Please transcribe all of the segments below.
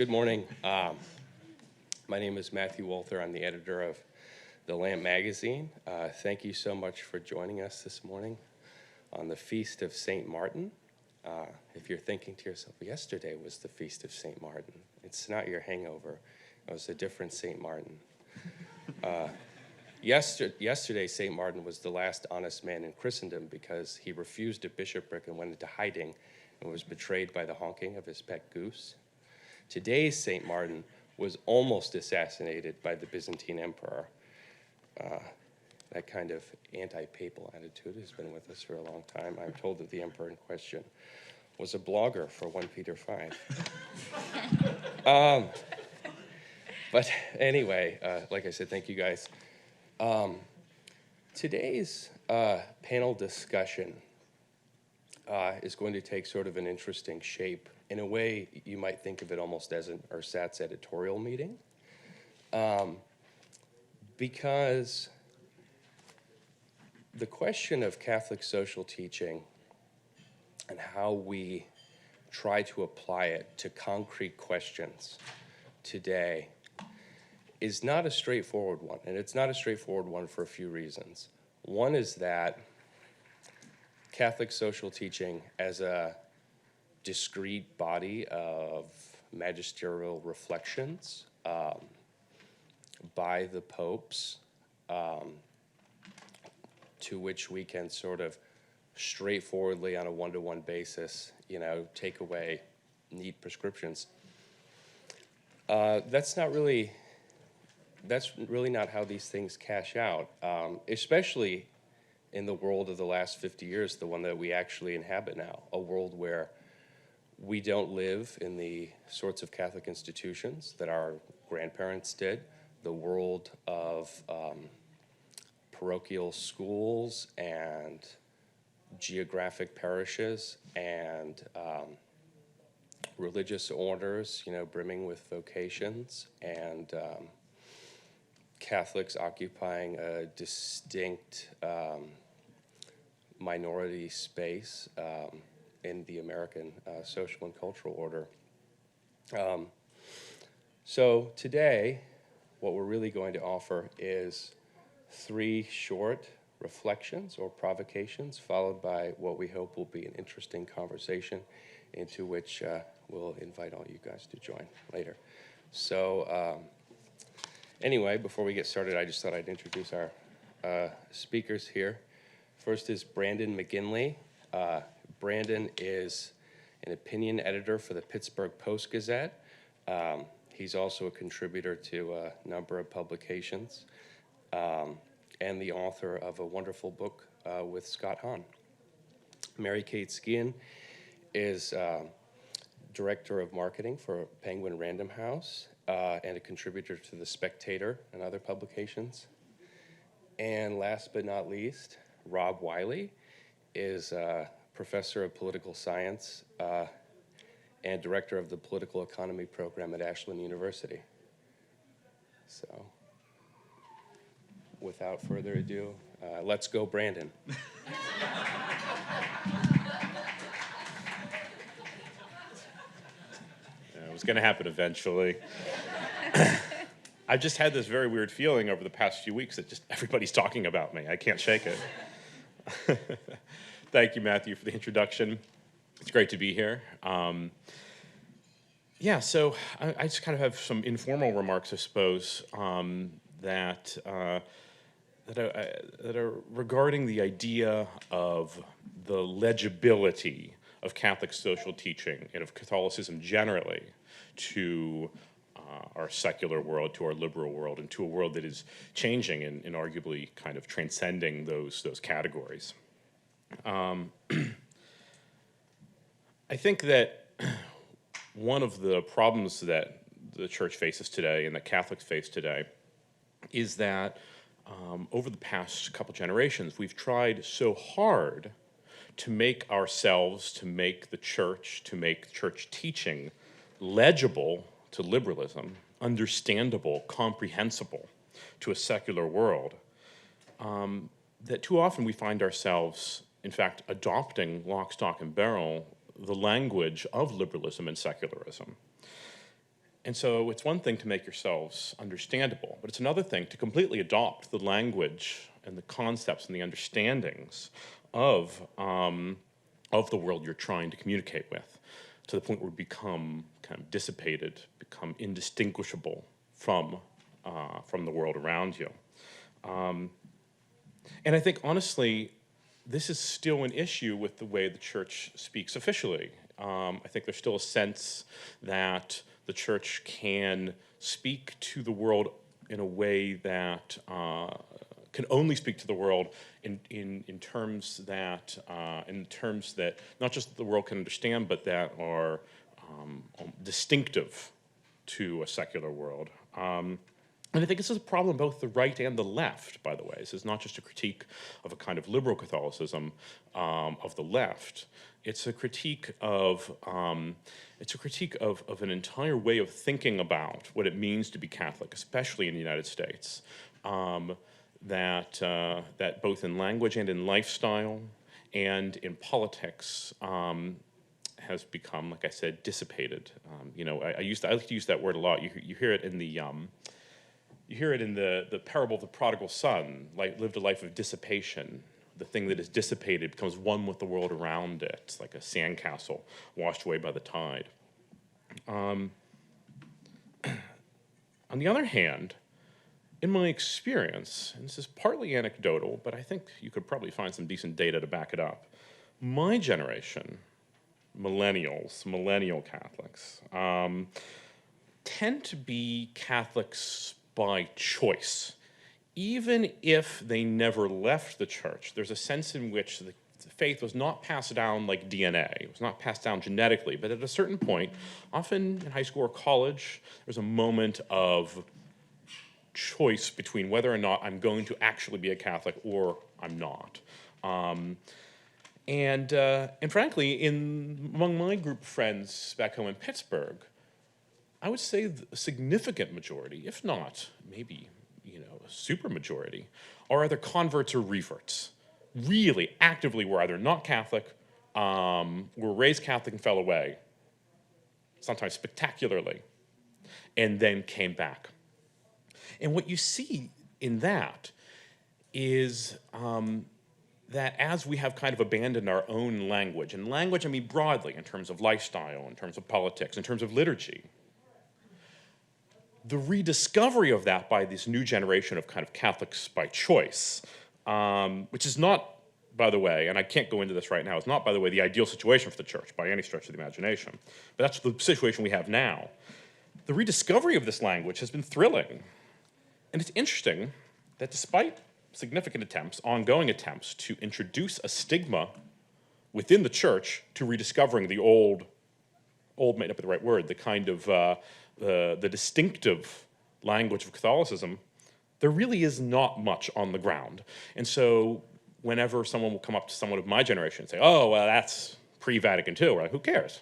Good morning. My name is Matthew Walther. I'm the editor of The Lamp magazine. Thank you so much for joining us this morning on the Feast of St. Martin. If you're thinking to yourself, yesterday was the Feast of St. Martin. It's not your hangover. It was a different St. Martin. Yesterday, St. Martin was the last honest man in Christendom because he refused a bishopric and went into hiding and was betrayed by the honking of his pet goose. Today's St. Martin was almost assassinated by the Byzantine emperor. That kind of anti-papal attitude has been with us for a long time. I'm told that the emperor in question was a blogger for 1 Peter 5. But anyway, like I said, thank you guys. Today's panel discussion is going to take sort of an interesting shape. In a way, you might think of it almost as an ersatz editorial meeting, because the question of Catholic social teaching and how we try to apply it to concrete questions today is not a straightforward one, and it's not a straightforward one for a few reasons. One is that Catholic social teaching as a discrete body of magisterial reflections by the popes, to which we can sort of straightforwardly on a one-to-one basis, take away neat prescriptions. That's really not how these things cash out, especially in the world of the last 50 years, the one that we actually inhabit now, a world where we don't live in the sorts of Catholic institutions that our grandparents did, the world of parochial schools and geographic parishes and religious orders, brimming with vocations, and Catholics occupying a distinct minority space in the American social and cultural order. So today, what we're really going to offer is 3 short reflections or provocations, followed by what we hope will be an interesting conversation into which we'll invite all you guys to join later. So anyway, before we get started, I just thought I'd introduce our speakers here. First is Brandon Mcginley. Brandon is an opinion editor for the Pittsburgh Post-Gazette. He's also a contributor to a number of publications and the author of a wonderful book with Scott Hahn. Mary Kate Skian is director of marketing for Penguin Random House and a contributor to The Spectator and other publications. And last but not least, Rob Wiley is professor of political science and director of the political economy program at Ashland University. So, without further ado, let's go, Brandon. It was going to happen eventually. I've just had this very weird feeling over the past few weeks that just everybody's talking about me. I can't shake it. Thank you, Matthew, for the introduction. It's great to be here. So I just kind of have some informal remarks, I suppose, that are regarding the idea of the legibility of Catholic social teaching and of Catholicism generally to our secular world, to our liberal world, and to a world that is changing and arguably kind of transcending those categories. I think that one of the problems that the church faces today and that Catholics face today is that over the past couple generations, we've tried so hard to make ourselves, to make the church, to make church teaching legible to liberalism, understandable, comprehensible to a secular world, that too often we find ourselves, in fact, adopting lock, stock, and barrel the language of liberalism and secularism. And so it's one thing to make yourselves understandable, but it's another thing to completely adopt the language and the concepts and the understandings of the world you're trying to communicate with, to the point where we become kind of dissipated, become indistinguishable from the world around you. And I think, honestly, this is still an issue with the way the church speaks officially. I think there's still a sense that the church can speak to the world in a way that can only speak to the world in terms that not just that the world can understand, but that are distinctive to a secular world. And I think this is a problem both the right and the left, by the way. This is not just a critique of a kind of liberal Catholicism of the left. It's a critique of an entire way of thinking about what it means to be Catholic, especially in the United States. That both in language and in lifestyle and in politics has become, like I said, dissipated. I like to use that word a lot. You hear it in the parable of the prodigal son, lived a life of dissipation. The thing that is dissipated becomes one with the world around it. It's like a sandcastle washed away by the tide. On the other hand, in my experience, and this is partly anecdotal, but I think you could probably find some decent data to back it up, my generation, millennial Catholics, tend to be Catholics by choice. Even if they never left the church, there's a sense in which the faith was not passed down like DNA. It was not passed down genetically, but at a certain point, often in high school or college, there's a moment of choice between whether or not I'm going to actually be a Catholic or I'm not. And frankly, among my group of friends back home in Pittsburgh, I would say a significant majority, if not maybe a super majority, are either converts or reverts. Really actively were either not Catholic, were raised Catholic and fell away, sometimes spectacularly, and then came back. And what you see in that is that as we have kind of abandoned our own language, and language I mean broadly in terms of lifestyle, in terms of politics, in terms of liturgy, the rediscovery of that by this new generation of kind of Catholics by choice, which is not, by the way, and I can't go into this right now, it's not, by the way, the ideal situation for the church by any stretch of the imagination, but that's the situation we have now. The rediscovery of this language has been thrilling. And it's interesting that despite significant attempts, ongoing attempts, to introduce a stigma within the church to rediscovering the old may not be the right word, the kind of the distinctive language of Catholicism, there really is not much on the ground. And so whenever someone will come up to someone of my generation and say, oh, well, that's pre-Vatican II, we're like, who cares?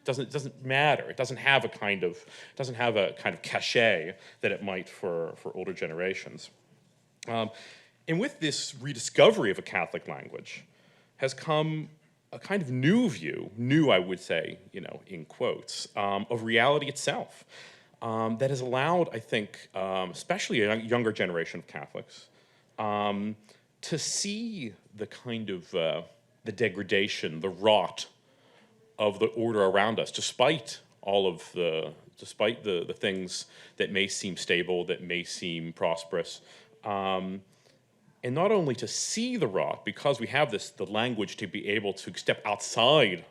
It doesn't matter. It doesn't have a kind of cachet that it might for older generations. And with this rediscovery of a Catholic language has come a kind of new I would say, in quotes, of reality itself, that has allowed, I think, especially a younger generation of Catholics, to see the kind of the degradation, the rot of the order around us, despite the things that may seem stable, that may seem prosperous. And not only to see the rot, because we have the language to be able to step outside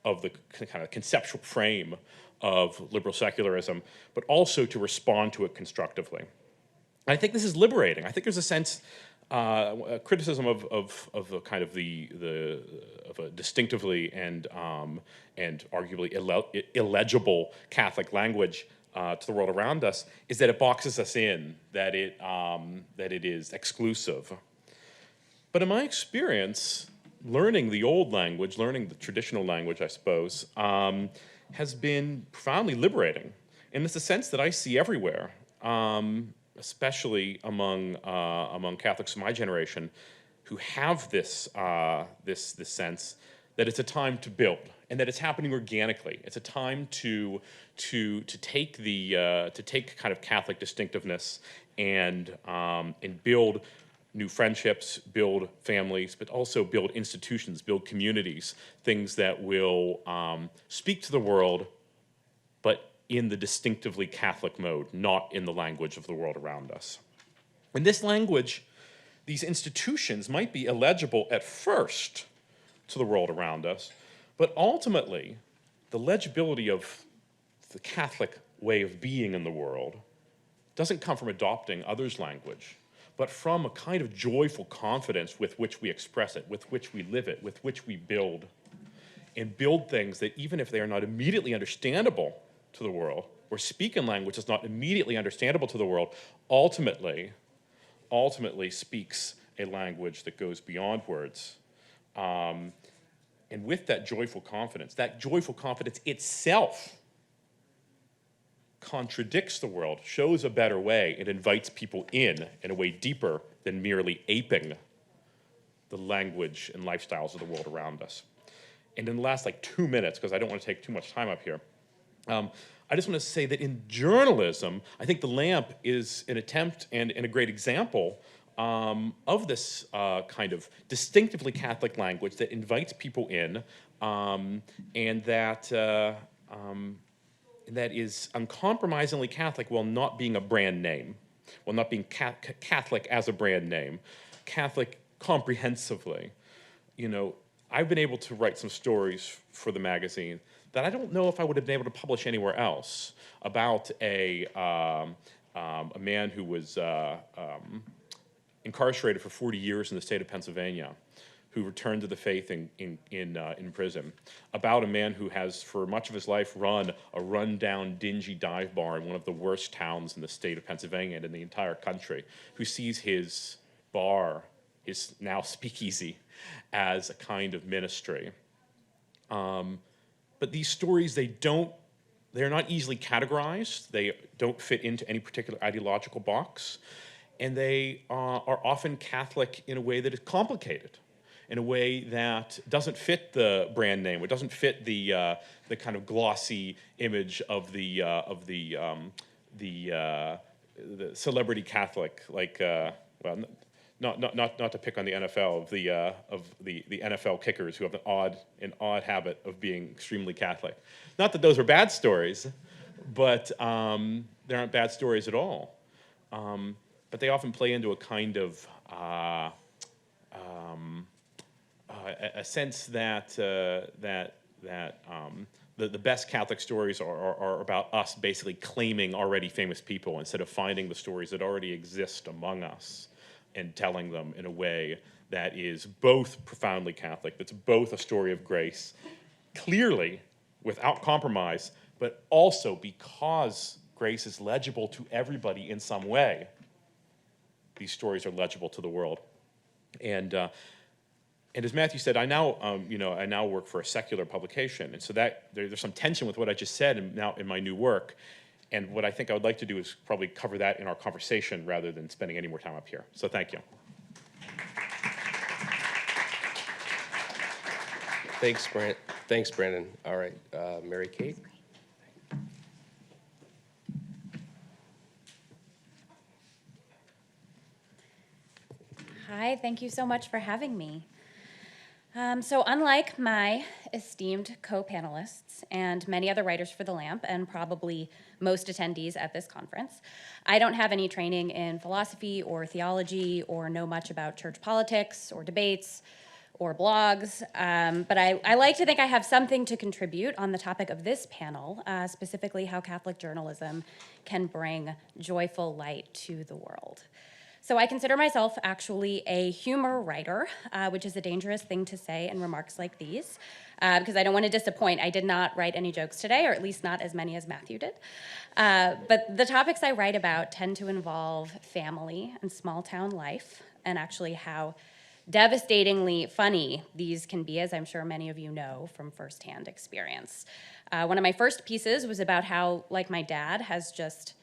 of the kind of conceptual frame of liberal secularism, but also to respond to it constructively. And I think this is liberating. I think there's a sense, a criticism of a kind of of a distinctively and arguably illegible Catholic language to the world around us is that it boxes us in, that it is exclusive. But in my experience, learning the old language, learning the traditional language, I suppose, has been profoundly liberating. And it's a sense that I see everywhere, especially among Catholics of my generation, who have this sense that it's a time to build and that it's happening organically. It's a time to take kind of Catholic distinctiveness and build new friendships, build families, but also build institutions, build communities, things that will speak to the world, but in the distinctively Catholic mode, not in the language of the world around us. In this language, these institutions might be illegible at first to the world around us, but ultimately, the legibility of the Catholic way of being in the world doesn't come from adopting others' language, but from a kind of joyful confidence with which we express it, with which we live it, with which we build, and build things that even if they are not immediately understandable to the world, or speak in language that's not immediately understandable to the world, ultimately speaks a language that goes beyond words. And with that joyful confidence itself contradicts the world, shows a better way, and invites people in a way deeper than merely aping the language and lifestyles of the world around us. And in the last 2 minutes, because I don't want to take too much time up here, I just want to say that in journalism, I think the lamp is an attempt and a great example of this kind of distinctively Catholic language that invites people in, and that is uncompromisingly Catholic while not being a brand name, while not being Catholic as a brand name, Catholic comprehensively. I've been able to write some stories for the magazine that I don't know if I would have been able to publish anywhere else, about a man who was incarcerated for 40 years in the state of Pennsylvania, who returned to the faith in prison, about a man who has for much of his life run a rundown, dingy dive bar in one of the worst towns in the state of Pennsylvania and in the entire country, who sees his bar, his now speakeasy, as a kind of ministry. But these stories, they're not easily categorized. They don't fit into any particular ideological box. And they are often Catholic in a way that is complicated, in a way that doesn't fit the brand name, or doesn't fit the kind of glossy image of the celebrity Catholic, not to pick on the NFL, of the NFL kickers who have an odd habit of being extremely Catholic. Not that those are bad stories, but they aren't bad stories at all. But they often play into a kind of a sense that the best Catholic stories are about us basically claiming already famous people instead of finding the stories that already exist among us and telling them in a way that is both profoundly Catholic, that's both a story of grace, clearly, without compromise, but also because grace is legible to everybody in some way. These stories are legible to the world. And as Matthew said, I now work for a secular publication, and so that there's some tension with what I just said and now in my new work. And what I think I would like to do is probably cover that in our conversation rather than spending any more time up here. So thank you. Thanks, Brandon. All right, Mary Kate. Hi, thank you so much for having me. So unlike my esteemed co-panelists and many other writers for The Lamp, and probably most attendees at this conference, I don't have any training in philosophy or theology or know much about church politics or debates or blogs, but I like to think I have something to contribute on the topic of this panel, specifically how Catholic journalism can bring joyful light to the world. So I consider myself actually a humor writer, which is a dangerous thing to say in remarks like these, because I don't want to disappoint. I did not write any jokes today, or at least not as many as Matthew did. But the topics I write about tend to involve family and small town life, and actually how devastatingly funny these can be, as I'm sure many of you know from firsthand experience. One of my first pieces was about how, like my dad, has just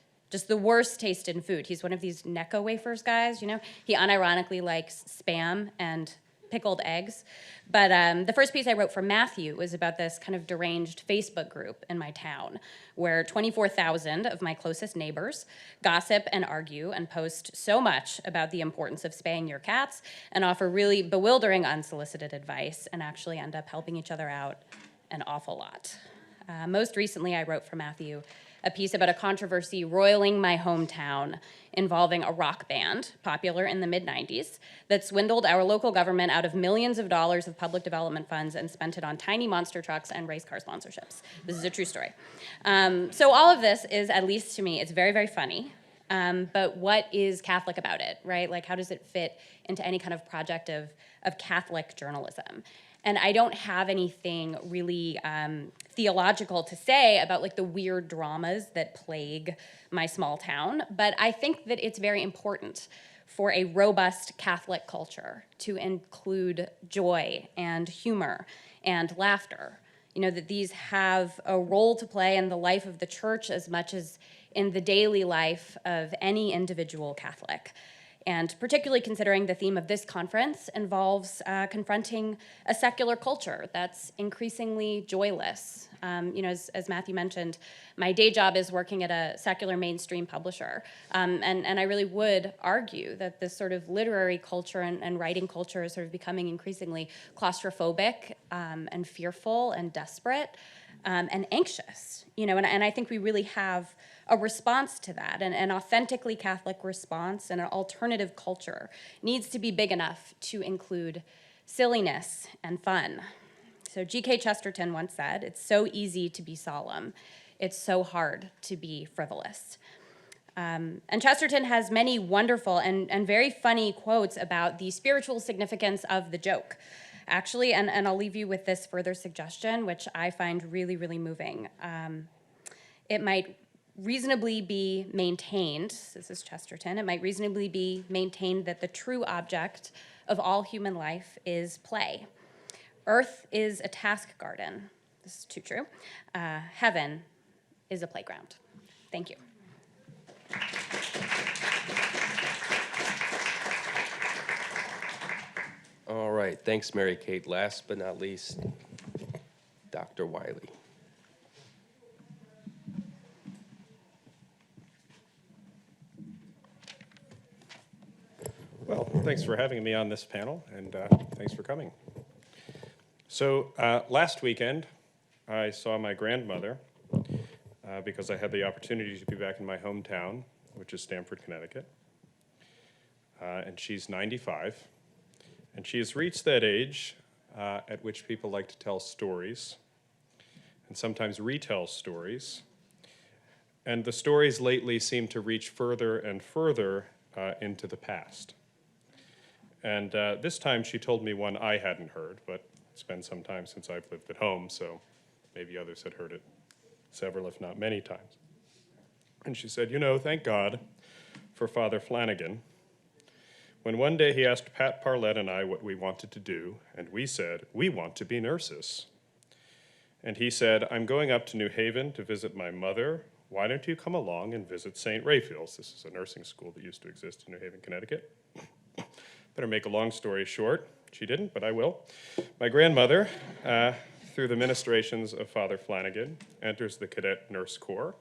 the worst taste in food. He's one of these Necco wafers guys, you know? He unironically likes Spam and pickled eggs. But the first piece I wrote for Matthew was about this kind of deranged Facebook group in my town, where 24,000 of my closest neighbors gossip and argue and post so much about the importance of spaying your cats and offer really bewildering unsolicited advice and actually end up helping each other out an awful lot. Most recently, I wrote for Matthew a piece about a controversy roiling my hometown involving a rock band, popular in the mid-90s, that swindled our local government out of millions of dollars of public development funds and spent it on tiny monster trucks and race car sponsorships. This is a true story. So all of this is, at least to me, it's very, very funny. But what is Catholic about it, right? Like, how does it fit into any kind of project of Catholic journalism? And I don't have anything really theological to say about like the weird dramas that plague my small town, but I think that it's very important for a robust Catholic culture to include joy and humor and laughter. You know, that these have a role to play in the life of the church as much as in the daily life of any individual Catholic. And particularly considering the theme of this conference involves confronting a secular culture that's increasingly joyless. You know, as Matthew mentioned, my day job is working at a secular mainstream publisher. And I really would argue that this sort of literary culture and writing culture is sort of becoming increasingly claustrophobic and fearful and desperate and anxious. You know, and I think we really have a response to that, an authentically Catholic response and an alternative culture needs to be big enough to include silliness and fun. So G.K. Chesterton once said, "It's so easy to be solemn. It's so hard to be frivolous." And Chesterton has many wonderful and very funny quotes about the spiritual significance of the joke, actually, and I'll leave you with this further suggestion, which I find really, really moving. It might reasonably be maintained, this is Chesterton, it might reasonably be maintained that the true object of all human life is play. Earth is a task garden. This is too true. Heaven is a playground. Thank you. All right, thanks, Mary Kate. Last but not least, Dr. Wiley. Well, thanks for having me on this panel, and thanks for coming. So last weekend, I saw my grandmother because I had the opportunity to be back in my hometown, which is Stamford, Connecticut. And she's 95. And she has reached that age at which people like to tell stories, and sometimes retell stories. And the stories lately seem to reach further and further into the past. And this time she told me one I hadn't heard, but it's been some time since I've lived at home, so maybe others had heard it several, if not many times. And she said, "You know, thank God for Father Flanagan. When one day he asked Pat Parlett and I what we wanted to do, and we said, we want to be nurses. And he said, I'm going up to New Haven to visit my mother. Why don't you come along and visit St. Raphael's?" This is a nursing school that used to exist in New Haven, Connecticut. Better make a long story short. She didn't, but I will. My grandmother, through the ministrations of Father Flanagan, enters the Cadet Nurse Corps.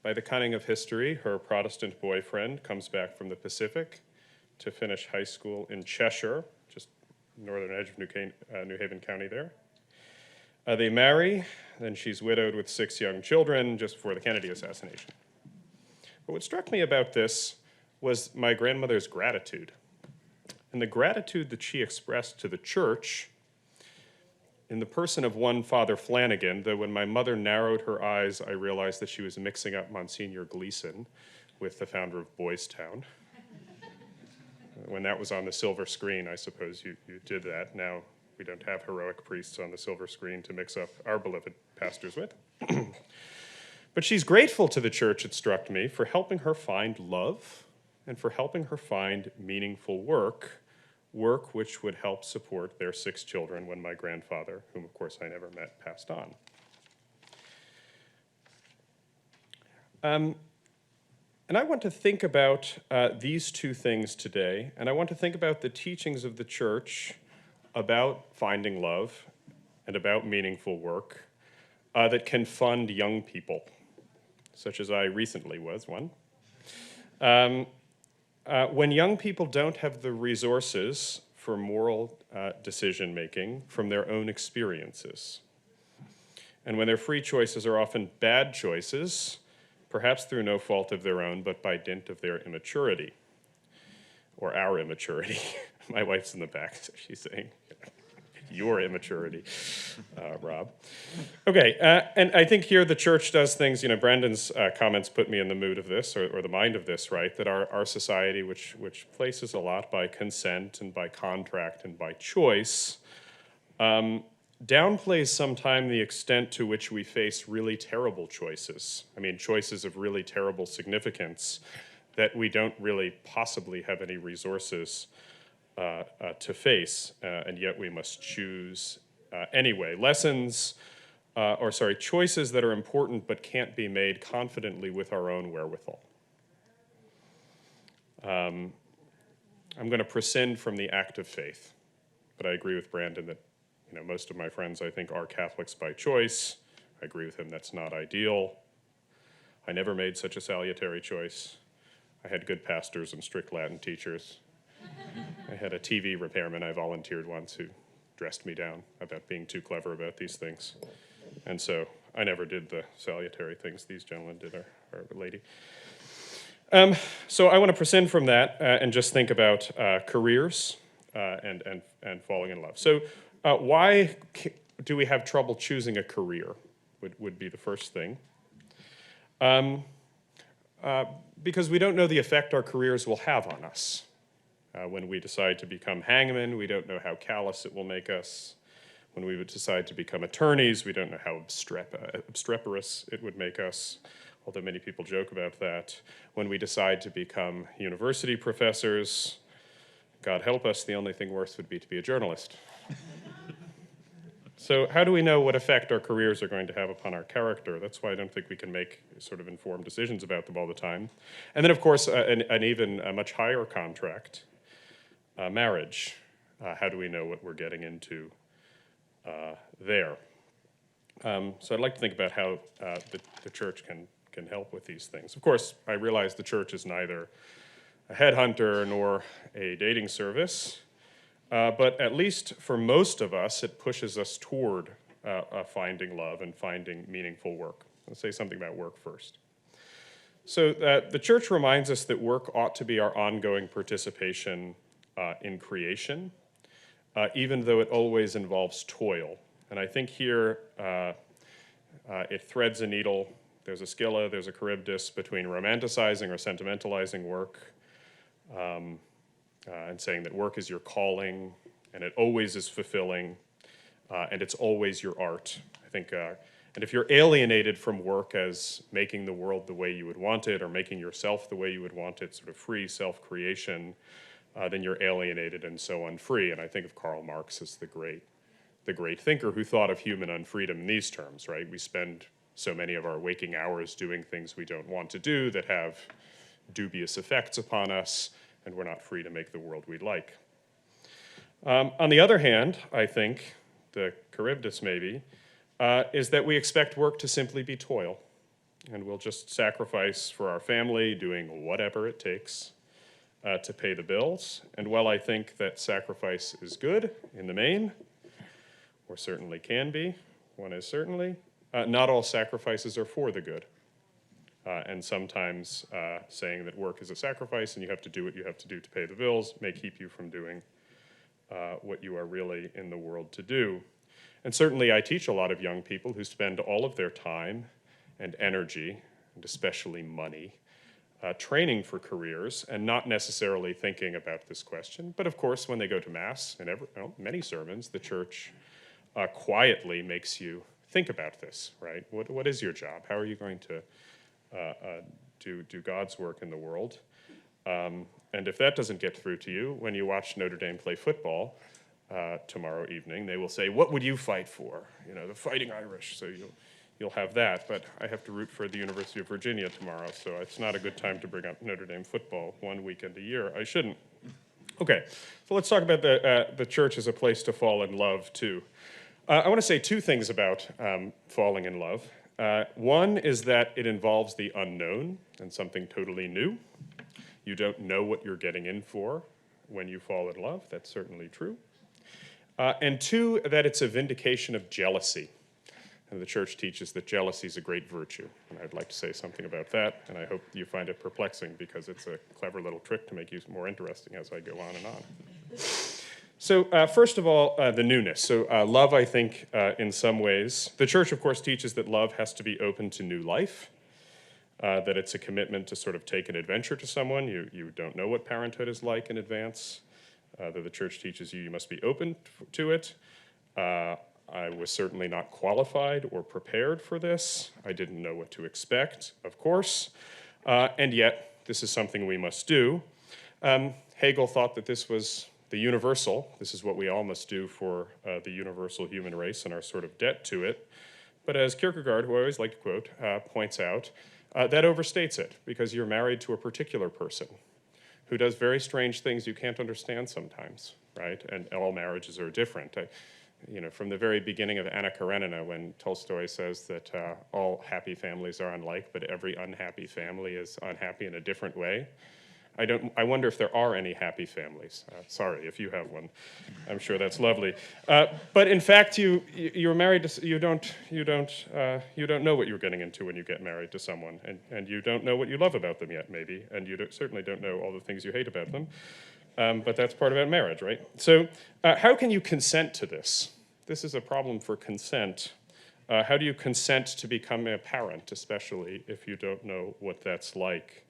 By the cunning of history, her Protestant boyfriend comes back from the Pacific to finish high school in Cheshire, just northern edge of New Haven County there. They marry, then she's widowed with 6 young children just before the Kennedy assassination. But what struck me about this was my grandmother's gratitude. And the gratitude that she expressed to the church in the person of one Father Flanagan, though when my mother narrowed her eyes, I realized that she was mixing up Monsignor Gleason with the founder of Boys Town. When that was on the silver screen, I suppose you did that. Now we don't have heroic priests on the silver screen to mix up our beloved pastors with. But she's grateful to the church, it struck me, for helping her find love and for helping her find meaningful work which would help support their 6 children when my grandfather, whom of course I never met, passed on. And I want to think about these two things today, and I want to think about the teachings of the church about finding love and about meaningful work that can fund young people, such as I recently was one. When young people don't have the resources for moral decision-making from their own experiences, and when their free choices are often bad choices, perhaps through no fault of their own, but by dint of their immaturity, or our immaturity. My wife's in the back, so she's saying, your immaturity, Rob. Okay, and I think here the church does things, Brandon's comments put me in the mood of this, or the mind of this, right? That our society, which places a lot by consent and by contract and by choice, downplays sometimes the extent to which we face really terrible choices. I mean, choices of really terrible significance that we don't really possibly have any resources to face, and yet we must choose anyway. Choices that are important but can't be made confidently with our own wherewithal. I'm going to prescind from the act of faith, but I agree with Brandon that most of my friends, I think, are Catholics by choice. I agree with him that's not ideal. I never made such a salutary choice. I had good pastors and strict Latin teachers. I had a TV repairman I volunteered once who dressed me down about being too clever about these things. And so I never did the salutary things these gentlemen did, or lady. So I want to prescind from that and just think about careers and falling in love. So why do we have trouble choosing a career would be the first thing. Because we don't know the effect our careers will have on us. When we decide to become hangmen, we don't know how callous it will make us. When we would decide to become attorneys, we don't know how obstreperous it would make us, although many people joke about that. When we decide to become university professors, God help us, the only thing worse would be to be a journalist. So how do we know what effect our careers are going to have upon our character? That's why I don't think we can make sort of informed decisions about them all the time. And then, of course, an even much higher contract, marriage. How do we know what we're getting into there? So I'd like to think about how the church can help with these things. Of course, I realize the church is neither a headhunter nor a dating service. But at least for most of us, it pushes us toward finding love and finding meaningful work. Let's say something about work first. So the church reminds us that work ought to be our ongoing participation in creation, even though it always involves toil. And I think here it threads a needle. There's a Scylla, there's a Charybdis between romanticizing or sentimentalizing work, and saying that work is your calling, and it always is fulfilling, and it's always your art. I think, and if you're alienated from work as making the world the way you would want it, or making yourself the way you would want it, sort of free self-creation, then you're alienated and so unfree. And I think of Karl Marx as the great thinker who thought of human unfreedom in these terms, right? We spend so many of our waking hours doing things we don't want to do that have dubious effects upon us, and we're not free to make the world we'd like. On the other hand, I think, the Charybdis maybe, is that we expect work to simply be toil, and we'll just sacrifice for our family, doing whatever it takes to pay the bills. And while I think that sacrifice is good in the main, or certainly can be, one is certainly, not all sacrifices are for the good. And sometimes saying that work is a sacrifice and you have to do what you have to do to pay the bills may keep you from doing what you are really in the world to do. And certainly I teach a lot of young people who spend all of their time and energy, and especially money, training for careers and not necessarily thinking about this question. But of course, when they go to Mass, and many sermons, the church quietly makes you think about this, right? What is your job? How are you going to do God's work in the world? And if that doesn't get through to you, when you watch Notre Dame play football tomorrow evening, they will say, "What would you fight for?" The Fighting Irish. So you'll have that. But I have to root for the University of Virginia tomorrow, so it's not a good time to bring up Notre Dame football one weekend a year. I shouldn't. Okay, so let's talk about the church as a place to fall in love, too. I want to say two things about falling in love. One is that it involves the unknown and something totally new. You don't know what you're getting in for when you fall in love. That's certainly true. And two, that it's a vindication of jealousy. And the church teaches that jealousy is a great virtue. And I'd like to say something about that, and I hope you find it perplexing because it's a clever little trick to make you more interesting as I go on and on. So first of all, the newness. So love, I think, in some ways, the church, of course, teaches that love has to be open to new life, that it's a commitment to sort of take an adventure to someone. You don't know what parenthood is like in advance, that the church teaches you must be open to it. I was certainly not qualified or prepared for this. I didn't know what to expect, of course, and yet this is something we must do. Hegel thought that this was the universal. This is what we all must do for the universal human race and our sort of debt to it. But as Kierkegaard, who I always like to quote, points out, that overstates it because you're married to a particular person who does very strange things you can't understand sometimes, right? And all marriages are different. From the very beginning of Anna Karenina, when Tolstoy says that all happy families are unlike, but every unhappy family is unhappy in a different way. I wonder if there are any happy families. Sorry if you have one. I'm sure that's lovely. But in fact, you're married to you don't know what you're getting into when you get married to someone, and you don't know what you love about them yet, maybe, and you certainly don't know all the things you hate about them. But that's part about marriage, right? So how can you consent to this? This is a problem for consent. How do you consent to become a parent, especially if you don't know what that's like?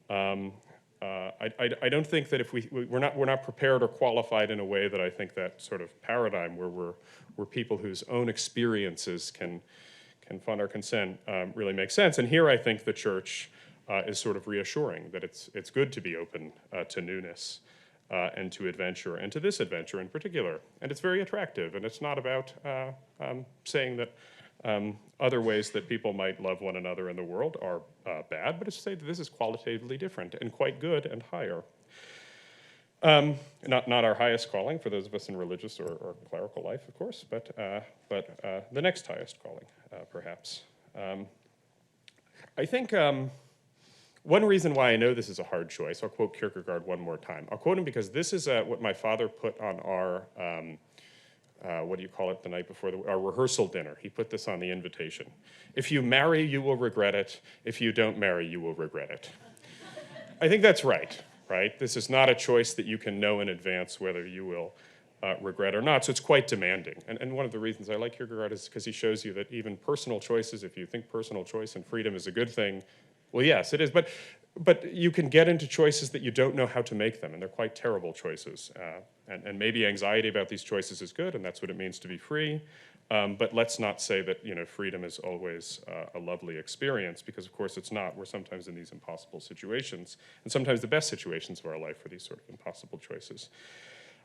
I don't think that if we're not prepared or qualified in a way that I think that sort of paradigm where we're people whose own experiences can fund our consent really makes sense. And here I think the church is sort of reassuring that it's good to be open to newness. And to adventure, and to this adventure in particular. And it's very attractive, and it's not about saying that other ways that people might love one another in the world are bad, but it's to say that this is qualitatively different and quite good and higher. Not our highest calling for those of us in religious or clerical life, of course, but the next highest calling, perhaps. I think one reason why I know this is a hard choice, I'll quote Kierkegaard one more time. I'll quote him because this is what my father put on our, what do you call it, the night before, our rehearsal dinner. He put this on the invitation. If you marry, you will regret it. If you don't marry, you will regret it. I think that's right? This is not a choice that you can know in advance whether you will regret or not, so it's quite demanding. And one of the reasons I like Kierkegaard is because he shows you that even personal choices, if you think personal choice and freedom is a good thing, well, yes, it is, but you can get into choices that you don't know how to make them, and they're quite terrible choices. And maybe anxiety about these choices is good, and that's what it means to be free. But let's not say that freedom is always a lovely experience, because of course it's not. We're sometimes in these impossible situations, and sometimes the best situations of our life are these sort of impossible choices.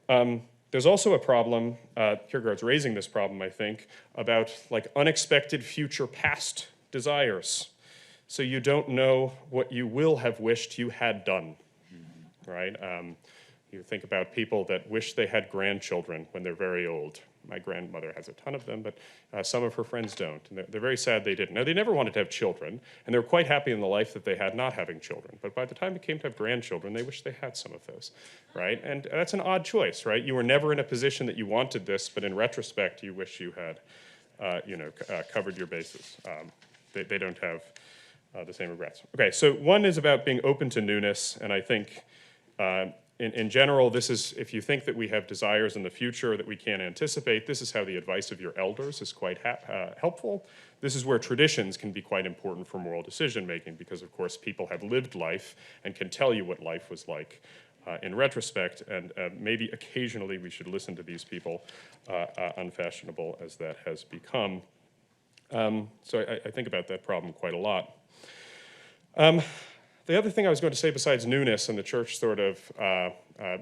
There's also a problem, Kierkegaard's raising this problem, I think, about like unexpected future past desires. So you don't know what you will have wished you had done, right? You think about people that wish they had grandchildren when they're very old. My grandmother has a ton of them, but some of her friends don't. And they're very sad they didn't. Now, they never wanted to have children, and they were quite happy in the life that they had not having children. But by the time it came to have grandchildren, they wished they had some of those, right? And that's an odd choice, right? You were never in a position that you wanted this, but in retrospect, you wish you had, covered your bases. They don't have the same regrets. Okay, so one is about being open to newness, and I think in general, this is, if you think that we have desires in the future that we can't anticipate, this is how the advice of your elders is quite helpful. This is where traditions can be quite important for moral decision-making, because of course people have lived life and can tell you what life was like in retrospect, and maybe occasionally we should listen to these people, unfashionable as that has become. So I think about that problem quite a lot. The other thing I was going to say besides newness and the church sort of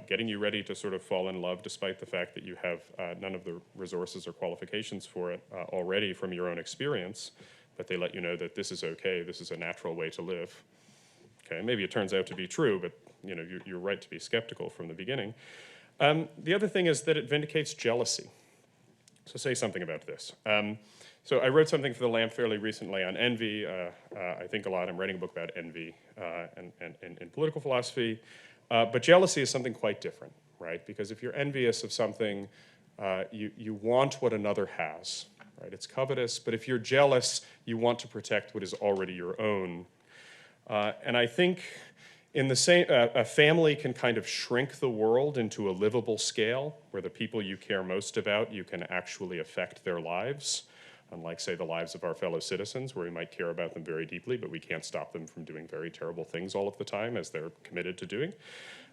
getting you ready to sort of fall in love despite the fact that you have none of the resources or qualifications for it already from your own experience, but they let you know that this is okay, this is a natural way to live. Okay, maybe it turns out to be true, but you're right to be skeptical from the beginning. The other thing is that it vindicates jealousy. So say something about this. So I wrote something for the Lamp fairly recently on envy. I think a lot. I'm writing a book about envy and political philosophy. But jealousy is something quite different, right? Because if you're envious of something, you want what another has, right? It's covetous. But if you're jealous, you want to protect what is already your own. And I think in the same, a family can kind of shrink the world into a livable scale where the people you care most about, you can actually affect their lives. Unlike, say, the lives of our fellow citizens, where we might care about them very deeply, but we can't stop them from doing very terrible things all of the time, as they're committed to doing.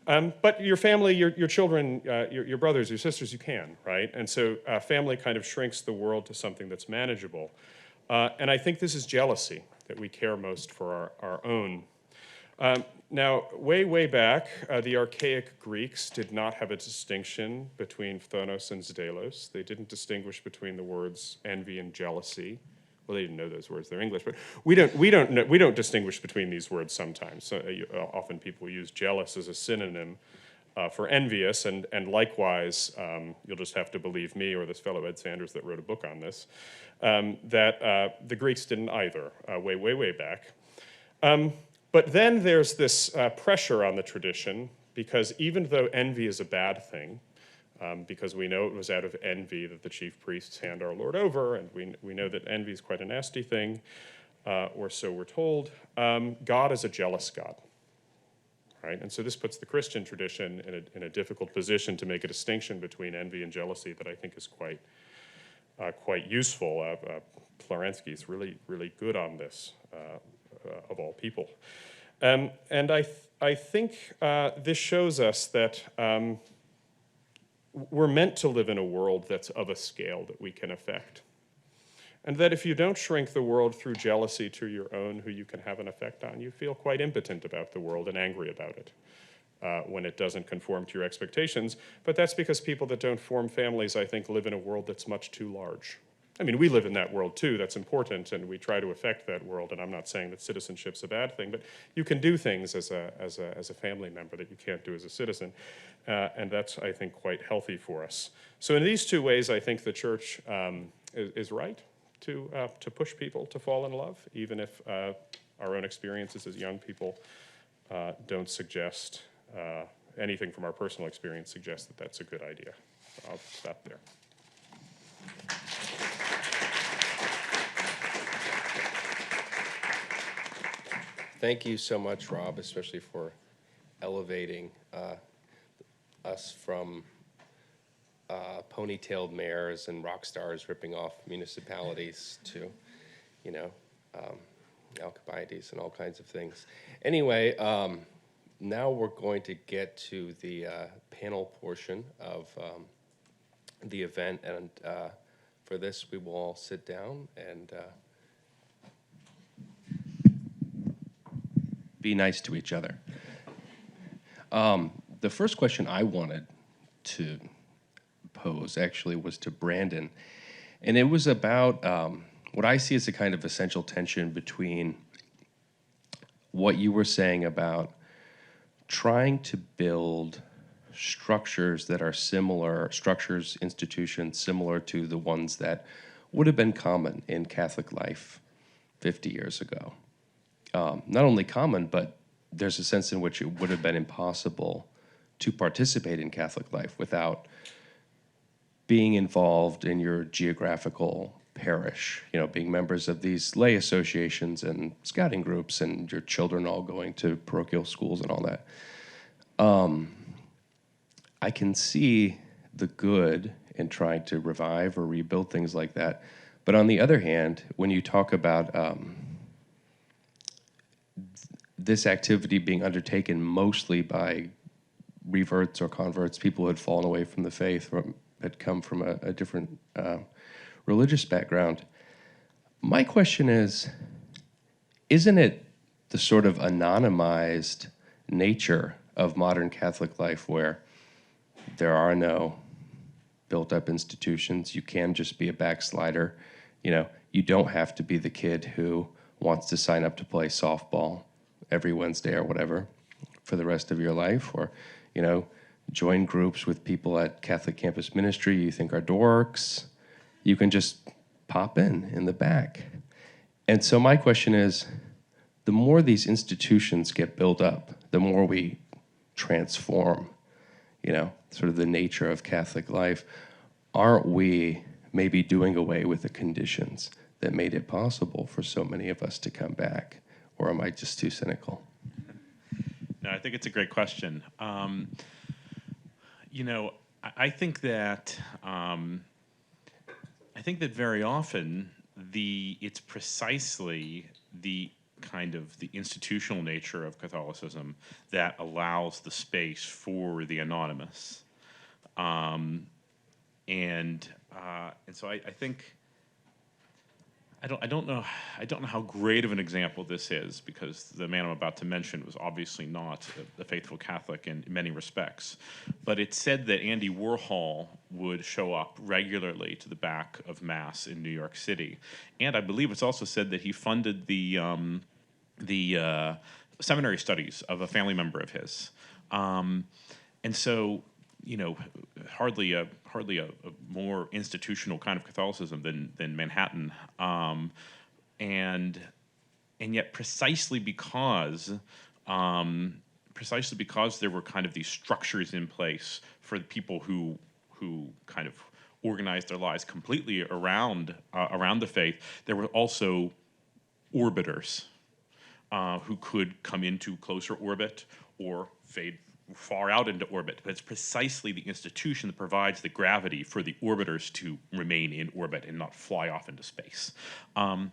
But your family, your children, your brothers, your sisters, you can, right? And so family kind of shrinks the world to something that's manageable. And I think this is jealousy, that we care most for our own. Now, way back, the archaic Greeks did not have a distinction between phthonous and zdelos. They didn't distinguish between the words envy and jealousy. Well, they didn't know those words; they're English, but we don't distinguish between these words sometimes. So, often people use jealous as a synonym for envious, and likewise, you'll just have to believe me or this fellow Ed Sanders that wrote a book on this, that the Greeks didn't either, way back. But then there's this pressure on the tradition, because even though envy is a bad thing, because we know it was out of envy that the chief priests hand our Lord over, and we know that envy is quite a nasty thing, or so we're told, God is a jealous God, right? And so this puts the Christian tradition in a difficult position to make a distinction between envy and jealousy that I think is quite useful. Florensky is really good on this. Of all people. And I think this shows us that we're meant to live in a world that's of a scale that we can affect. And that if you don't shrink the world through jealousy to your own, who you can have an effect on, you feel quite impotent about the world and angry about it when it doesn't conform to your expectations. But that's because people that don't form families, I think, live in a world that's much too large. I mean, we live in that world too, that's important, and we try to affect that world, and I'm not saying that citizenship's a bad thing, but you can do things as a family member that you can't do as a citizen, and that's, I think, quite healthy for us. So in these two ways, I think the church is right to push people to fall in love, even if our own experiences as young people don't suggest, anything from our personal experience suggests that that's a good idea. So I'll stop there. Thank you so much, Rob, especially for elevating us from ponytailed mayors and rock stars ripping off municipalities to, Alcibiades and all kinds of things. Anyway, now we're going to get to the panel portion of the event, and for this we will all sit down and be nice to each other. The first question I wanted to pose actually was to Brandon, and it was about what I see as a kind of essential tension between what you were saying about trying to build structures that are similar, structures, institutions similar to the ones that would have been common in Catholic life 50 years ago. Not only common, but there's a sense in which it would have been impossible to participate in Catholic life without being involved in your geographical parish, being members of these lay associations and scouting groups and your children all going to parochial schools and all that. I can see the good in trying to revive or rebuild things like that. But on the other hand, when you talk about this activity being undertaken mostly by reverts or converts, people who had fallen away from the faith or had come from a different religious background, my question is, isn't it the sort of anonymized nature of modern Catholic life, where there are no built-up institutions. You can just be a backslider. You don't have to be the kid who wants to sign up to play softball every Wednesday or whatever for the rest of your life, or, join groups with people at Catholic Campus Ministry you think are dorks. You can just pop in the back. And so my question is, the more these institutions get built up, the more we transform, sort of the nature of Catholic life. Aren't we maybe doing away with the conditions that made it possible for so many of us to come back? Or am I just too cynical? No, I think it's a great question. I think that very often it's precisely the kind of the institutional nature of Catholicism that allows the space for the anonymous, and so I think I don't know how great of an example this is, because the man I'm about to mention was obviously not a faithful Catholic in many respects. But it's said that Andy Warhol would show up regularly to the back of Mass in New York City, and I believe it's also said that he funded the seminary studies of a family member of his, and so hardly a more institutional kind of Catholicism than Manhattan, and yet precisely because there were kind of these structures in place for the people who kind of organized their lives completely around the faith, there were also orbiters who could come into closer orbit or fade far out into orbit. But it's precisely the institution that provides the gravity for the orbiters to remain in orbit and not fly off into space. And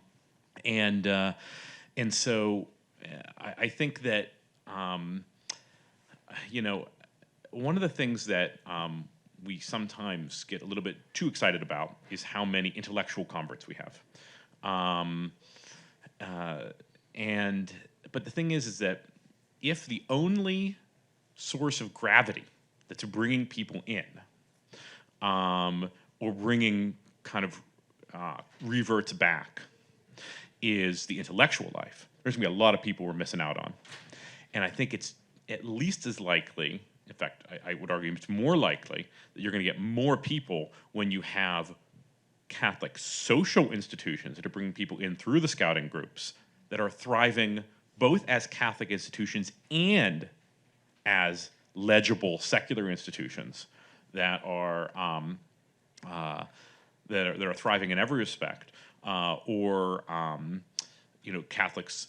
so I think that one of the things that we sometimes get a little bit too excited about is how many intellectual converts we have. But the thing is that if the only source of gravity that's bringing people in, or bringing kind of reverts back, is the intellectual life, there's going to be a lot of people we're missing out on. And I think it's at least as likely, in fact, I would argue it's more likely, that you're going to get more people when you have Catholic social institutions that are bringing people in through the scouting groups that are thriving both as Catholic institutions and as legible secular institutions that are thriving in every respect, or Catholics,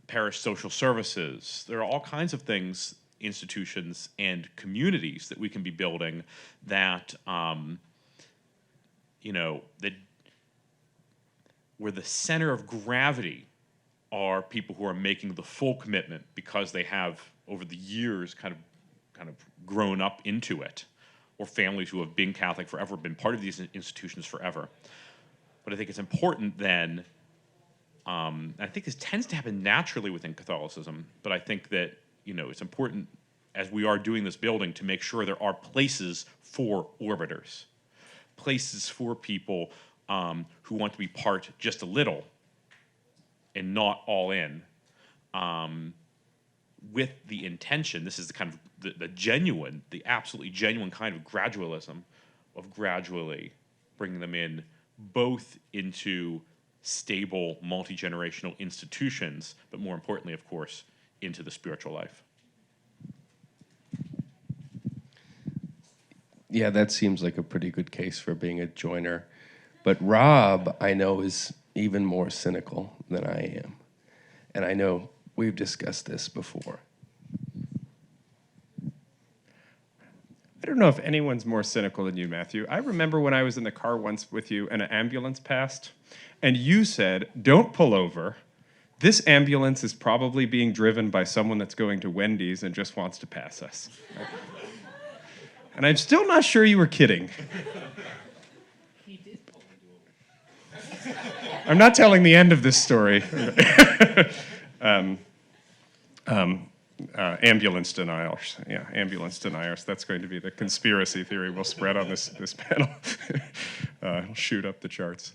parish social services. There are all kinds of things, institutions and communities that we can be building that that where the center of gravity are people who are making the full commitment because they have, over the years, kind of grown up into it, or families who have been Catholic forever, been part of these institutions forever. But I think it's important then, and I think this tends to happen naturally within Catholicism, but I think that it's important, as we are doing this building, to make sure there are places for orbiters, places for people who want to be part just a little and not all in, with the intention, this is the kind of the absolutely genuine kind of gradualism, of gradually bringing them in both into stable, multi-generational institutions, but more importantly, of course, into the spiritual life. Yeah, that seems like a pretty good case for being a joiner. But Rob, I know, is even more cynical than I am. And I know we've discussed this before. I don't know if anyone's more cynical than you, Matthew. I remember when I was in the car once with you and an ambulance passed, and you said, "Don't pull over. This ambulance is probably being driven by someone that's going to Wendy's and just wants to pass us." And I'm still not sure you were kidding. He did pull me over. I'm not telling the end of this story. Ambulance deniers. Yeah, ambulance deniers. That's going to be the conspiracy theory we'll spread on this panel. It'll shoot up the charts.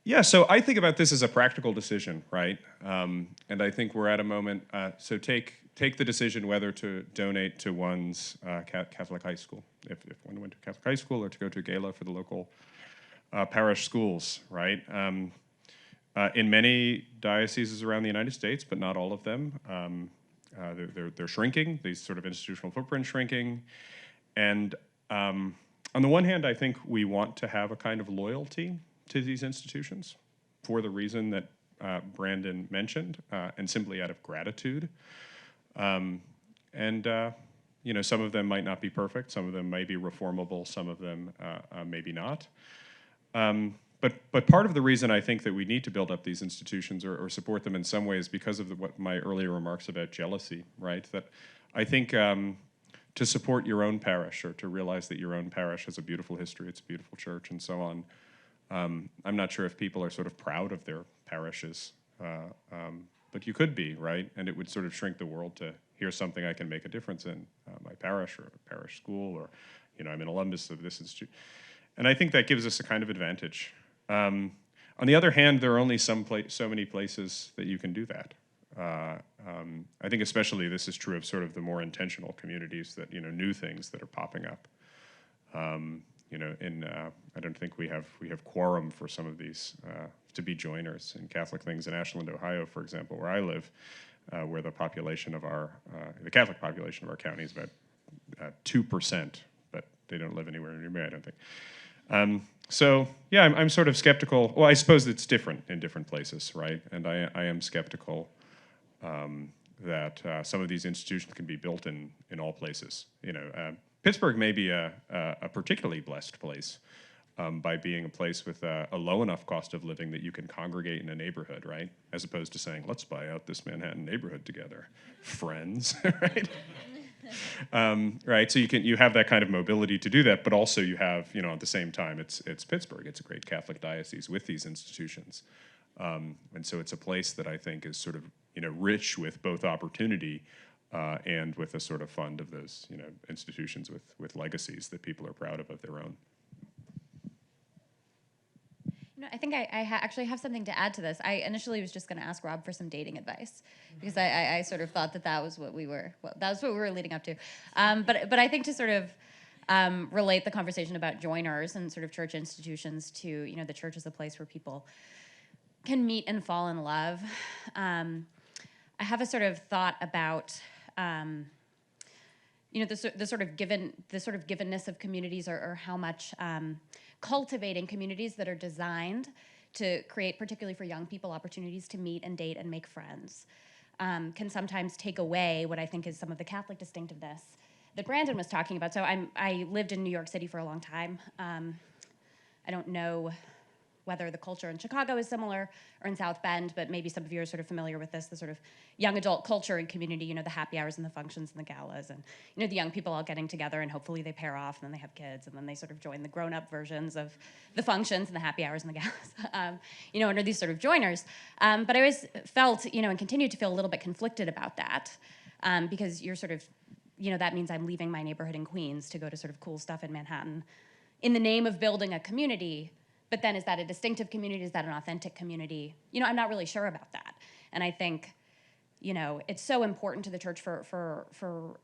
Yeah, so I think about this as a practical decision, right? And I think we're at a moment, so take the decision whether to donate to one's Catholic high school, if one went to Catholic high school, or to go to a gala for the local parish schools, right? In many dioceses around the United States, but not all of them, they're shrinking, these sort of institutional footprint shrinking. And on the one hand, I think we want to have a kind of loyalty to these institutions for the reason that Brandon mentioned, and simply out of gratitude. You know, some of them might not be perfect, some of them may be reformable, some of them maybe not. But part of the reason I think that we need to build up these institutions or support them in some ways because of what my earlier remarks about jealousy, right? That I think to support your own parish or to realize that your own parish has a beautiful history, it's a beautiful church and so on. I'm not sure if people are sort of proud of their parishes, but you could be, right? And it would sort of shrink the world to here's something I can make a difference in my parish or a parish school, or, you know, I'm an alumnus of this institute. And I think that gives us a kind of advantage. On the other hand, there are only so many places that you can do that. I think especially this is true of sort of the more intentional communities that, you know, new things that are popping up. You know, I don't think we have quorum for some of these to be joiners in Catholic things in Ashland, Ohio, for example, where I live, where the population of the Catholic population of our county is about 2%, but they don't live anywhere near me, I don't think. So yeah, I'm sort of skeptical. Well, I suppose it's different in different places, right? And I am skeptical that some of these institutions can be built in all places. You know, Pittsburgh may be a particularly blessed place by being a place with a low enough cost of living that you can congregate in a neighborhood, right? As opposed to saying, let's buy out this Manhattan neighborhood together, friends, right? Right, so you have that kind of mobility to do that, but also you have, you know, at the same time, it's Pittsburgh. It's a great Catholic diocese with these institutions, and so it's a place that I think is sort of, you know, rich with both opportunity and with a sort of fund of those, you know, institutions with legacies that people are proud of their own. I think I actually have something to add to this. I initially was just going to ask Rob for some dating advice because I sort of thought that was what we were leading up to. But I think to sort of relate the conversation about joiners and sort of church institutions to, you know, the church as a place where people can meet and fall in love. I have a sort of thought about you know, the sort of givenness of communities, or how much cultivating communities that are designed to create, particularly for young people, opportunities to meet and date and make friends can sometimes take away what I think is some of the Catholic distinctiveness that Brandon was talking about. So I lived in New York City for a long time. I don't know whether the culture in Chicago is similar or in South Bend, but maybe some of you are sort of familiar with this, the sort of young adult culture and community, you know, the happy hours and the functions and the galas, and, you know, the young people all getting together and hopefully they pair off and then they have kids and then they sort of join the grown-up versions of the functions and the happy hours and the galas, you know, and are these sort of joiners. But I always felt, you know, and continue to feel a little bit conflicted about that because you're sort of, you know, that means I'm leaving my neighborhood in Queens to go to sort of cool stuff in Manhattan in the name of building a community. But then is that a distinctive community? Is that an authentic community? You know, I'm not really sure about that. And I think, you know, it's so important to the church for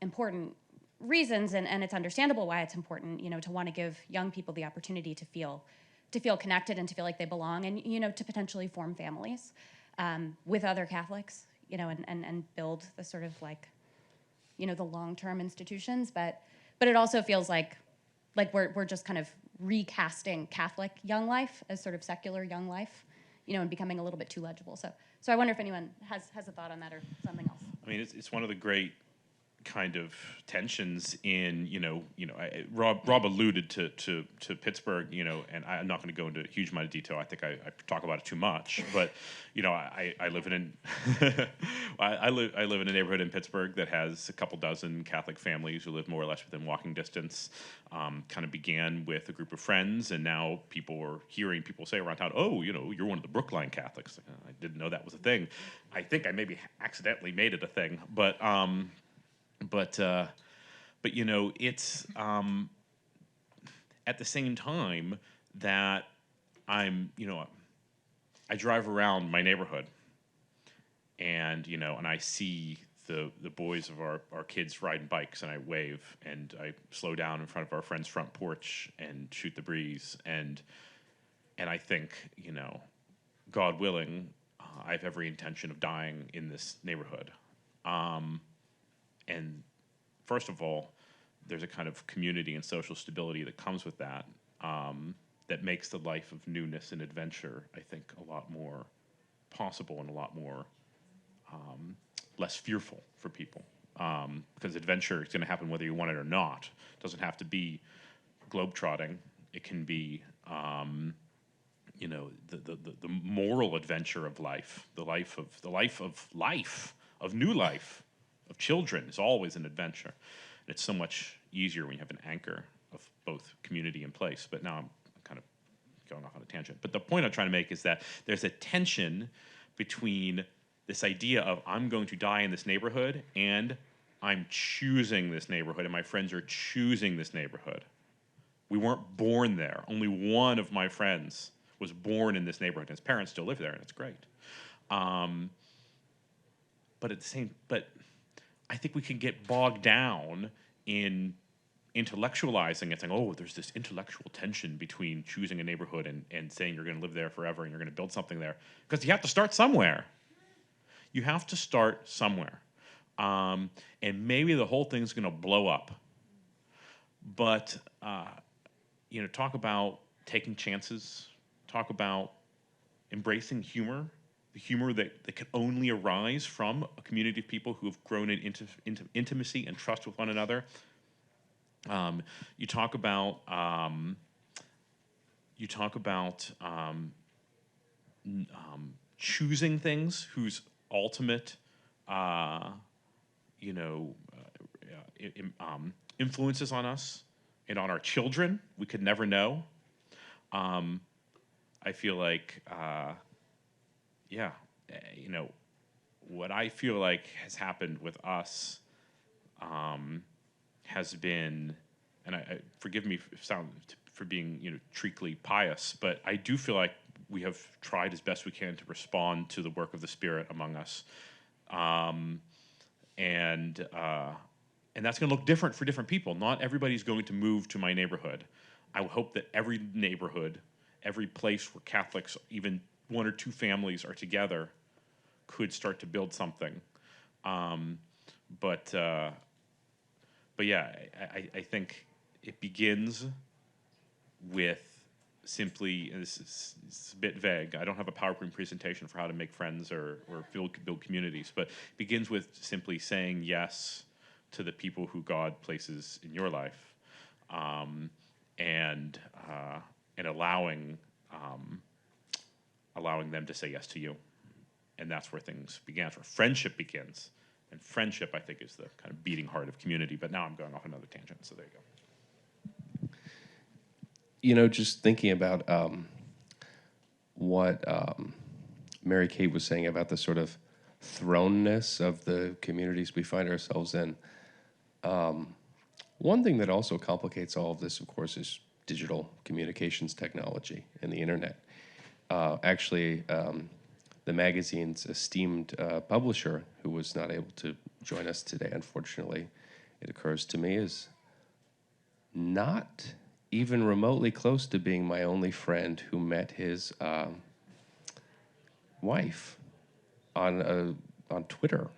important reasons, and it's understandable why it's important, you know, to want to give young people the opportunity to feel connected and to feel like they belong, and, you know, to potentially form families with other Catholics, you know, and build the sort of like, you know, the long-term institutions. But it also feels like we're just kind of recasting Catholic young life as sort of secular young life, you know, and becoming a little bit too legible. So I wonder if anyone has a thought on that or something else. I mean, it's one of the great kind of tensions in, Rob alluded to Pittsburgh, and I'm not going to go into a huge amount of detail. I think I talk about it too much, but I live in I live in a neighborhood in Pittsburgh that has a couple dozen Catholic families who live more or less within walking distance. Kind of began with a group of friends, and now people are hearing people say around town, "Oh, you're one of the Brookline Catholics." I didn't know that was a thing. I think I maybe accidentally made it a thing, but it's at the same time that I drive around my neighborhood, and I see the boys of our kids riding bikes, and I wave, and I slow down in front of our friend's front porch and shoot the breeze, and I think, God willing, I have every intention of dying in this neighborhood. And first of all, there's a kind of community and social stability that comes with that, that makes the life of newness and adventure, I think, a lot more possible and a lot more less fearful for people. Because adventure is going to happen whether you want it or not. It doesn't have to be globetrotting. It can be, the moral adventure of life, of new life. Of children is always an adventure. And it's so much easier when you have an anchor of both community and place. But now I'm kind of going off on a tangent. But the point I'm trying to make is that there's a tension between this idea of I'm going to die in this neighborhood and I'm choosing this neighborhood and my friends are choosing this neighborhood. We weren't born there. Only one of my friends was born in this neighborhood, and his parents still live there, and it's great. But I think we can get bogged down in intellectualizing it, saying, oh, there's this intellectual tension between choosing a neighborhood and saying you're going to live there forever and you're going to build something there. Because you have to start somewhere. You have to start somewhere. And maybe the whole thing's going to blow up. But, talk about taking chances. Talk about embracing humor. The humor that can only arise from a community of people who have grown in intimacy and trust with one another. You talk about choosing things whose ultimate, influences on us and on our children. We could never know. I feel like. What I feel like has happened with us has been, and I forgive me for being treacly pious, but I do feel like we have tried as best we can to respond to the work of the Spirit among us, and that's going to look different for different people. Not everybody's going to move to my neighborhood. I hope that every neighborhood, every place where Catholics, even one or two families are together, could start to build something. But yeah, I think it begins with simply, and this is a bit vague, I don't have a PowerPoint presentation for how to make friends or build communities, but it begins with simply saying yes to the people who God places in your life, and allowing them to say yes to you. And that's where things began, that's where friendship begins. And friendship, I think, is the kind of beating heart of community. But now I'm going off another tangent, so there you go. Just thinking about what Mary Kate was saying about the sort of thrownness of the communities we find ourselves in. One thing that also complicates all of this, of course, is digital communications technology and the internet. Actually, the magazine's esteemed publisher, who was not able to join us today, unfortunately, it occurs to me, is not even remotely close to being my only friend who met his wife on Twitter.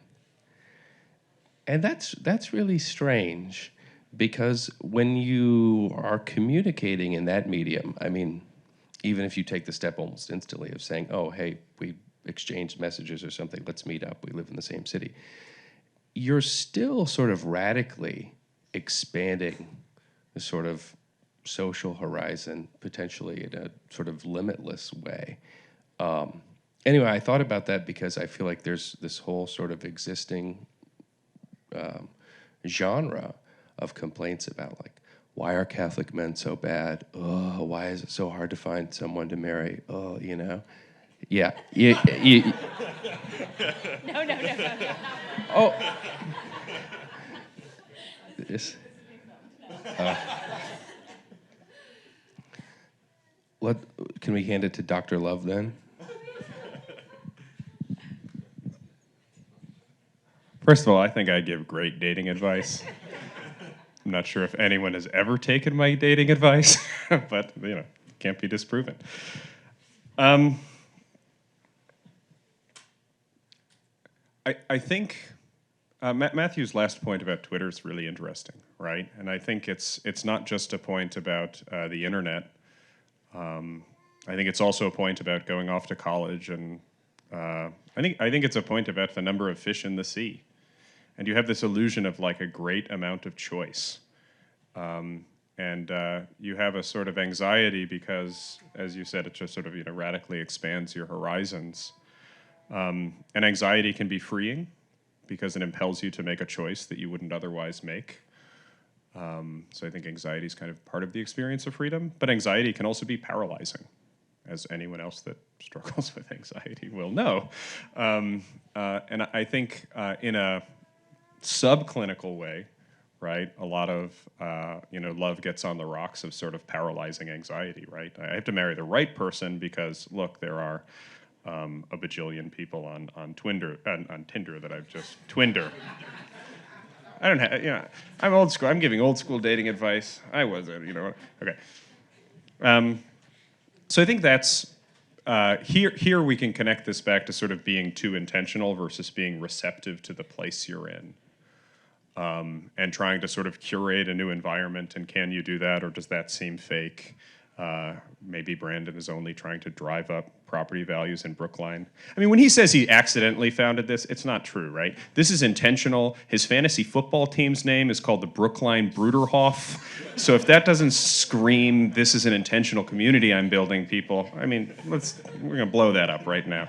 And that's really strange, because when you are communicating in that medium, I mean, even if you take the step almost instantly of saying, oh, hey, we exchanged messages or something, let's meet up, we live in the same city. you're still sort of radically expanding the sort of social horizon, potentially in a sort of limitless way. Anyway, I thought about that because I feel like there's this whole sort of existing genre of complaints about, like, why are Catholic men so bad? Oh, why is it so hard to find someone to marry? Oh, you know? Yeah. No. Oh. This. Can we hand it to Dr. Love then? First of all, I think I give great dating advice. I'm not sure if anyone has ever taken my dating advice, but, can't be disproven. I think Matthew's last point about Twitter is really interesting, right? And I think it's not just a point about the internet. I think it's also a point about going off to college, and I think it's a point about the number of fish in the sea. And you have this illusion of, like, a great amount of choice. And you have a sort of anxiety because, as you said, it just sort of radically expands your horizons. And anxiety can be freeing because it impels you to make a choice that you wouldn't otherwise make. So I think anxiety is kind of part of the experience of freedom, but anxiety can also be paralyzing, as anyone else that struggles with anxiety will know. And I think in a subclinical way, right, a lot of love gets on the rocks of sort of paralyzing anxiety, right? I have to marry the right person because, look, there are a bajillion people on Tinder that I've just Twinder. I don't have, I'm old school. I'm giving old school dating advice. I wasn't, okay. So I think that's here we can connect this back to sort of being too intentional versus being receptive to the place you're in, and trying to sort of curate a new environment. And can you do that, or does that seem fake? Maybe Brandon is only trying to drive up property values in Brookline. I mean, when he says he accidentally founded this, it's not true, right? This is intentional. His fantasy football team's name is called the Brookline Bruderhof. So if that doesn't scream, this is an intentional community I'm building, people, I mean, we're gonna blow that up right now.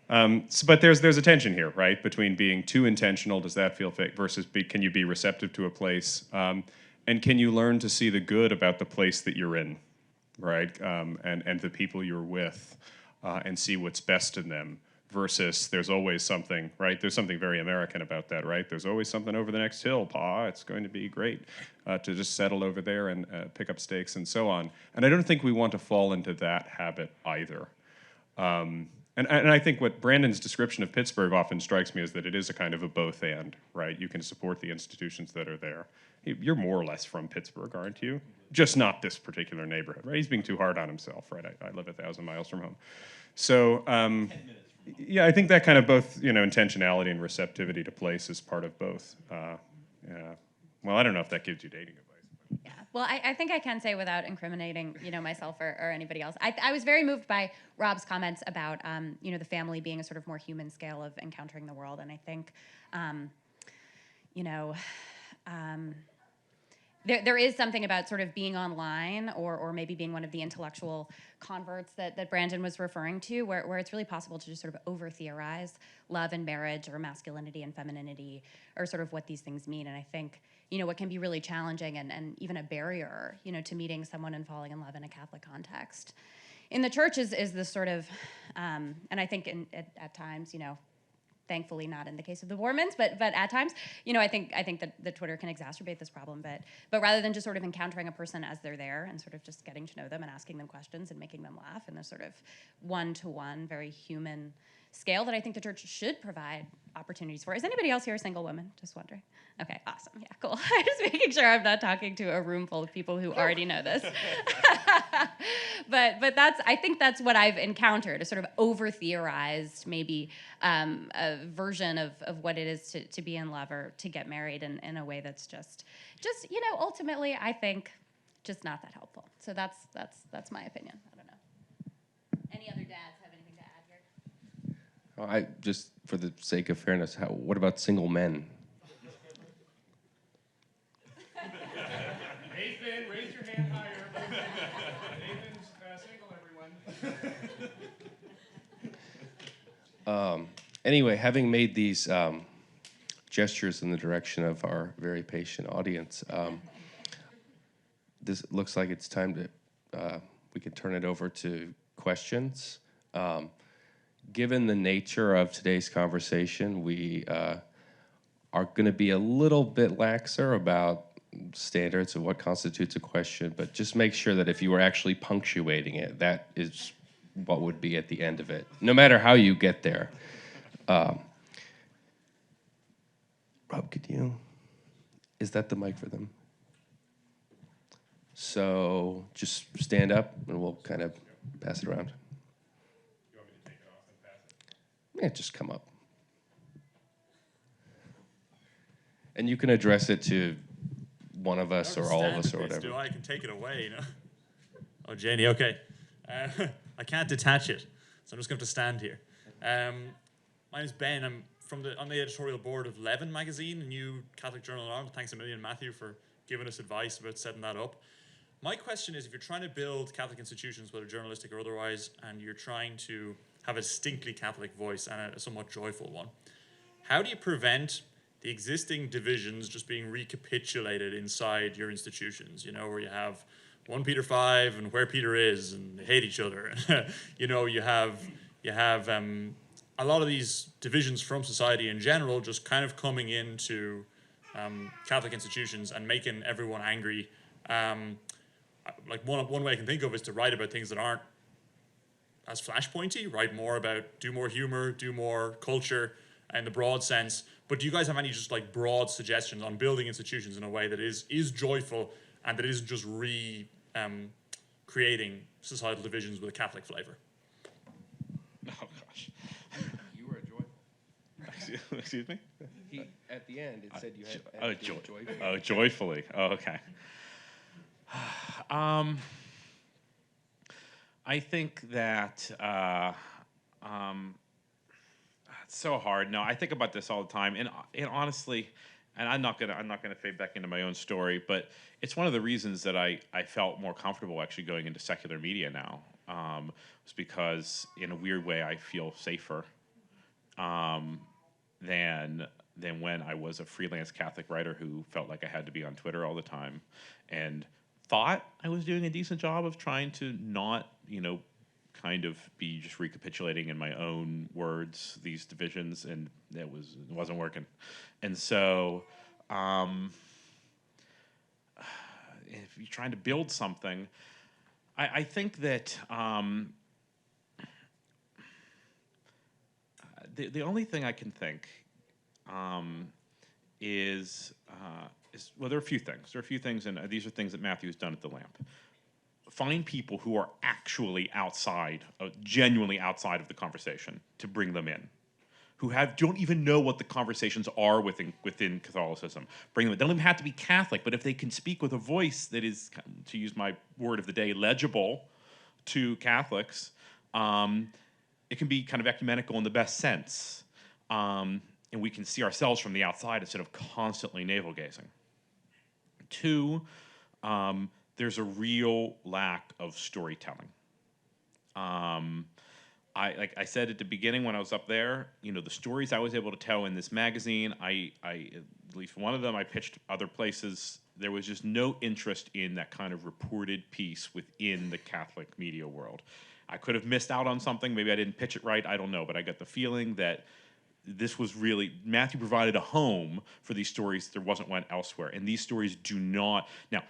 But there's a tension here, right? Between being too intentional, does that feel fake, versus can you be receptive to a place? And can you learn to see the good about the place that you're in, right? And the people you're with, and see what's best in them, versus there's always something, right? There's something very American about that, right? There's always something over the next hill, Pa. It's going to be great to just settle over there and pick up stakes and so on. And I don't think we want to fall into that habit either. And I think what Brandon's description of Pittsburgh often strikes me is that it is a kind of a both and, right? You can support the institutions that are there. You're more or less from Pittsburgh, aren't you? Just not this particular neighborhood, right? He's being too hard on himself, right? I live 1,000 miles from home. So, yeah, I think that kind of both, intentionality and receptivity to place is part of both. Yeah. Well, I don't know if that gives you dating advice. Yeah. Well, I think I can say without incriminating, myself or anybody else. I was very moved by Rob's comments about, the family being a sort of more human scale of encountering the world. And I think, there is something about sort of being online or maybe being one of the intellectual converts that Brandon was referring to, where it's really possible to just sort of over-theorize love and marriage or masculinity and femininity or sort of what these things mean. And I think, what can be really challenging and even a barrier, to meeting someone and falling in love in a Catholic context. In the church is this sort of, and I think at times, thankfully not in the case of the Mormons, but at times, I think that Twitter can exacerbate this problem. But rather than just sort of encountering a person as they're there and sort of just getting to know them and asking them questions and making them laugh in a sort of one-to-one, very human scale that I think the church should provide opportunities for. Is anybody else here a single woman? Just wondering. Okay, awesome. Yeah, cool. I'm just making sure I'm not talking to a room full of people who already know this. But I think that's what I've encountered, a sort of over-theorized, maybe a version of what it is to be in love or to get married in a way that's just ultimately, I think, just not that helpful. So that's my opinion. I don't know. Any other dads have anything to add here? I just, for the sake of fairness, what about single men? Nathan, raise your hand higher. Nathan's single, everyone. Anyway, having made these gestures in the direction of our very patient audience, this looks like it's time to, we can turn it over to questions. Given the nature of today's conversation, we are going to be a little bit laxer about standards of what constitutes a question, but just make sure that if you were actually punctuating it, that is what would be at the end of it, no matter how you get there. Rob, is that the mic for them? So just stand up and we'll kind of pass it around. You want me to take it off and pass it? Yeah, just come up. And you can address it to one of us or all of us or whatever. I can take it away, you know. Oh, Janie, okay. I can't detach it, so I'm just going to stand here. My name's Ben. I'm on the editorial board of Levin magazine, a new Catholic journal in Ireland. Thanks a million, Matthew, for giving us advice about setting that up. My question is, if you're trying to build Catholic institutions, whether journalistic or otherwise, and you're trying to have a distinctly Catholic voice and a somewhat joyful one, how do you prevent the existing divisions just being recapitulated inside your institutions, you know, where you have 1 Peter 5 and where Peter is and they hate each other. You know, you have a lot of these divisions from society in general just kind of coming into Catholic institutions and making everyone angry. Like one way I can think of is to write about things that aren't as flashpointy, write more about, do more humor, do more culture in the broad sense. But do you guys have any just like broad suggestions on building institutions in a way that is joyful and that isn't just creating societal divisions with a Catholic flavor? Oh, gosh. You were joyful. Excuse me? At the end, it said you had joyful. Oh, joyfully. Oh, okay. I think that it's so hard. No, I think about this all the time, and honestly, and I'm not gonna fade back into my own story, but it's one of the reasons that I felt more comfortable actually going into secular media now. Was because in a weird way I feel safer than when I was a freelance Catholic writer who felt like I had to be on Twitter all the time and thought I was doing a decent job of trying to not, you know, kind of be just recapitulating in my own words these divisions, and it wasn't working. And so if you're trying to build something, I think that the only thing I can think is well, there are a few things. There are a few things, and these are things that Matthew has done at the Lamp. Find people who are actually outside, genuinely outside of the conversation, to bring them in, who don't even know what the conversations are within Catholicism. Bring them in. They don't even have to be Catholic, but if they can speak with a voice that is, to use my word of the day, legible to Catholics, it can be kind of ecumenical in the best sense. And we can see ourselves from the outside instead of constantly navel-gazing. 2, there's a real lack of storytelling. Like I said at the beginning when I was up there, you know, the stories I was able to tell in this magazine, I at least one of them I pitched other places. There was just no interest in that kind of reported piece within the Catholic media world. I could have missed out on something. Maybe I didn't pitch it right. I don't know. But I got the feeling that this was really, Matthew provided a home for these stories. There wasn't one elsewhere. And these stories do not. Now,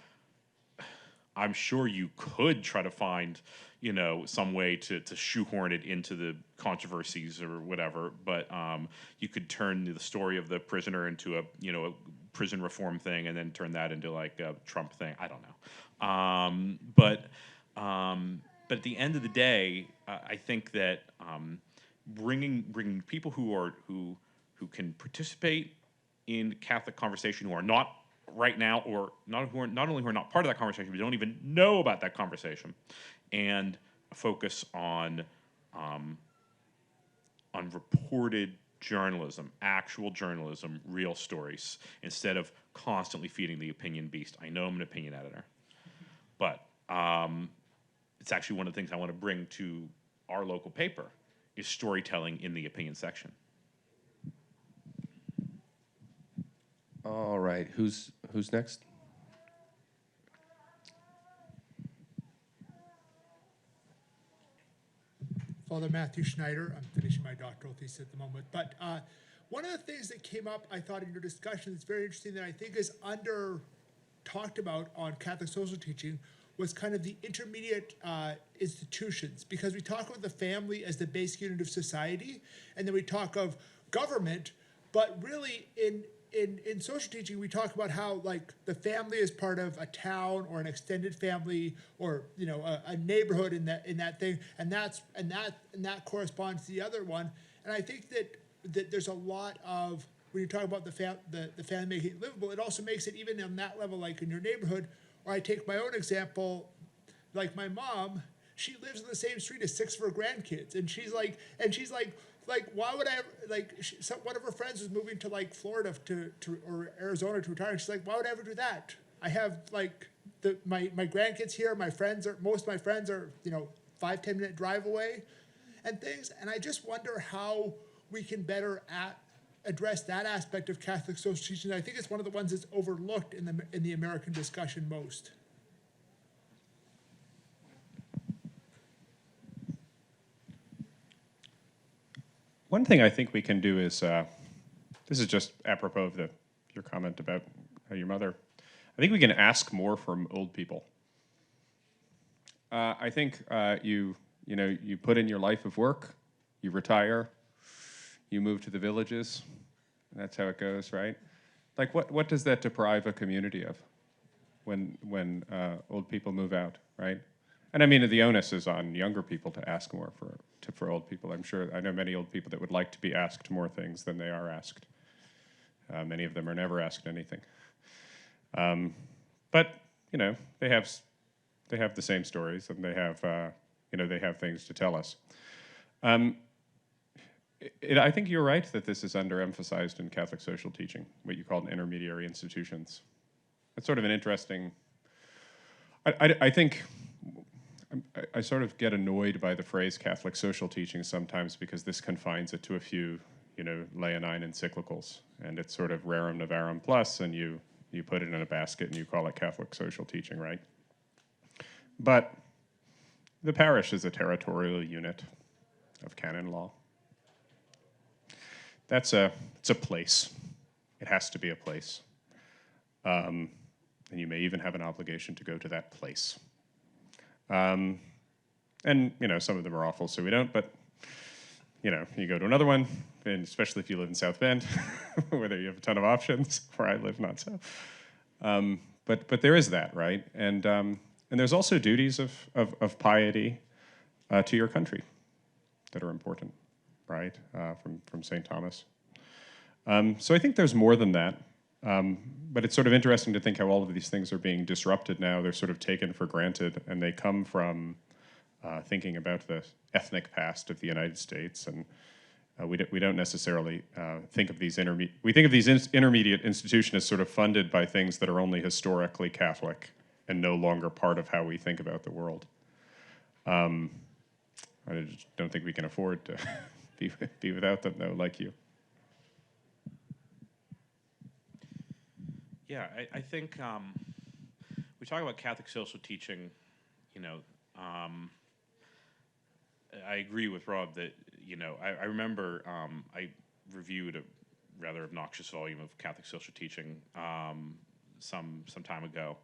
I'm sure you could try to find, you know, some way to shoehorn it into the controversies or whatever. But you could turn the story of the prisoner into a prison reform thing and then turn that into like a Trump thing. I don't know. But at the end of the day, I think that bringing people who can participate in Catholic conversation, who are not right now, or not only who are not part of that conversation, but don't even know about that conversation, and focus on on reported journalism, actual journalism, real stories, instead of constantly feeding the opinion beast. I know I'm an opinion editor, but it's actually one of the things I want to bring to our local paper is storytelling in the opinion section. All right, who's next? Father Matthew Schneider. I'm finishing my doctoral thesis at the moment. But one of the things that came up, I thought, in your discussion that's very interesting that I think is under talked about on Catholic social teaching was kind of the intermediate institutions, because we talk about the family as the basic unit of society, and then we talk of government, but really in social teaching, we talk about how like the family is part of a town or an extended family, or a neighborhood in that thing, and that corresponds to the other one. And I think that there's a lot of, when you talk about the family making it livable, it also makes it even on that level, like in your neighborhood. Or I take my own example, like my mom, she lives in the same street as 6 of her grandkids, and she's like, why would I, one of her friends was moving to like Florida or Arizona to retire, and she's like, why would I ever do that? I have like my grandkids here, most of my friends are 5-10 minute drive away, and things, and I just wonder how we can better address that aspect of Catholic social teaching. I think it's one of the ones that's overlooked in the American discussion most. One thing I think we can do is, this is just apropos of your comment about your mother. I think we can ask more from old people. I think you put in your life of work, you retire, you move to the villages. That's how it goes, right? Like, what does that deprive a community of when old people move out, right? And I mean, the onus is on younger people to ask more for old people. I know many old people that would like to be asked more things than they are asked. Many of them are never asked anything. But they have the same stories, and they have things to tell us. I think you're right that this is underemphasized in Catholic social teaching, what you call intermediary institutions. It's sort of an interesting. I think I sort of get annoyed by the phrase Catholic social teaching sometimes, because this confines it to a few, leonine encyclicals, and it's sort of rerum novarum plus, and you put it in a basket and you call it Catholic social teaching, right? But the parish is a territorial unit of canon law. It's a place. It has to be a place. And you may even have an obligation to go to that place. And, some of them are awful, so we don't, but, you go to another one, and especially if you live in South Bend, where you have a ton of options, where I live, not so. But there is that, right? And there's also duties of piety to your country that are important, right, from St. Thomas. So I think there's more than that. But it's sort of interesting to think how all of these things are being disrupted now. They're sort of taken for granted, and they come from thinking about the ethnic past of the United States. And we don't necessarily think of these intermediate institutions as sort of funded by things that are only historically Catholic and no longer part of how we think about the world. I just don't think we can afford to be without them, though, like you. Yeah, I think we talk about Catholic social teaching, I agree with Rob that, I remember I reviewed a rather obnoxious volume of Catholic social teaching some time ago.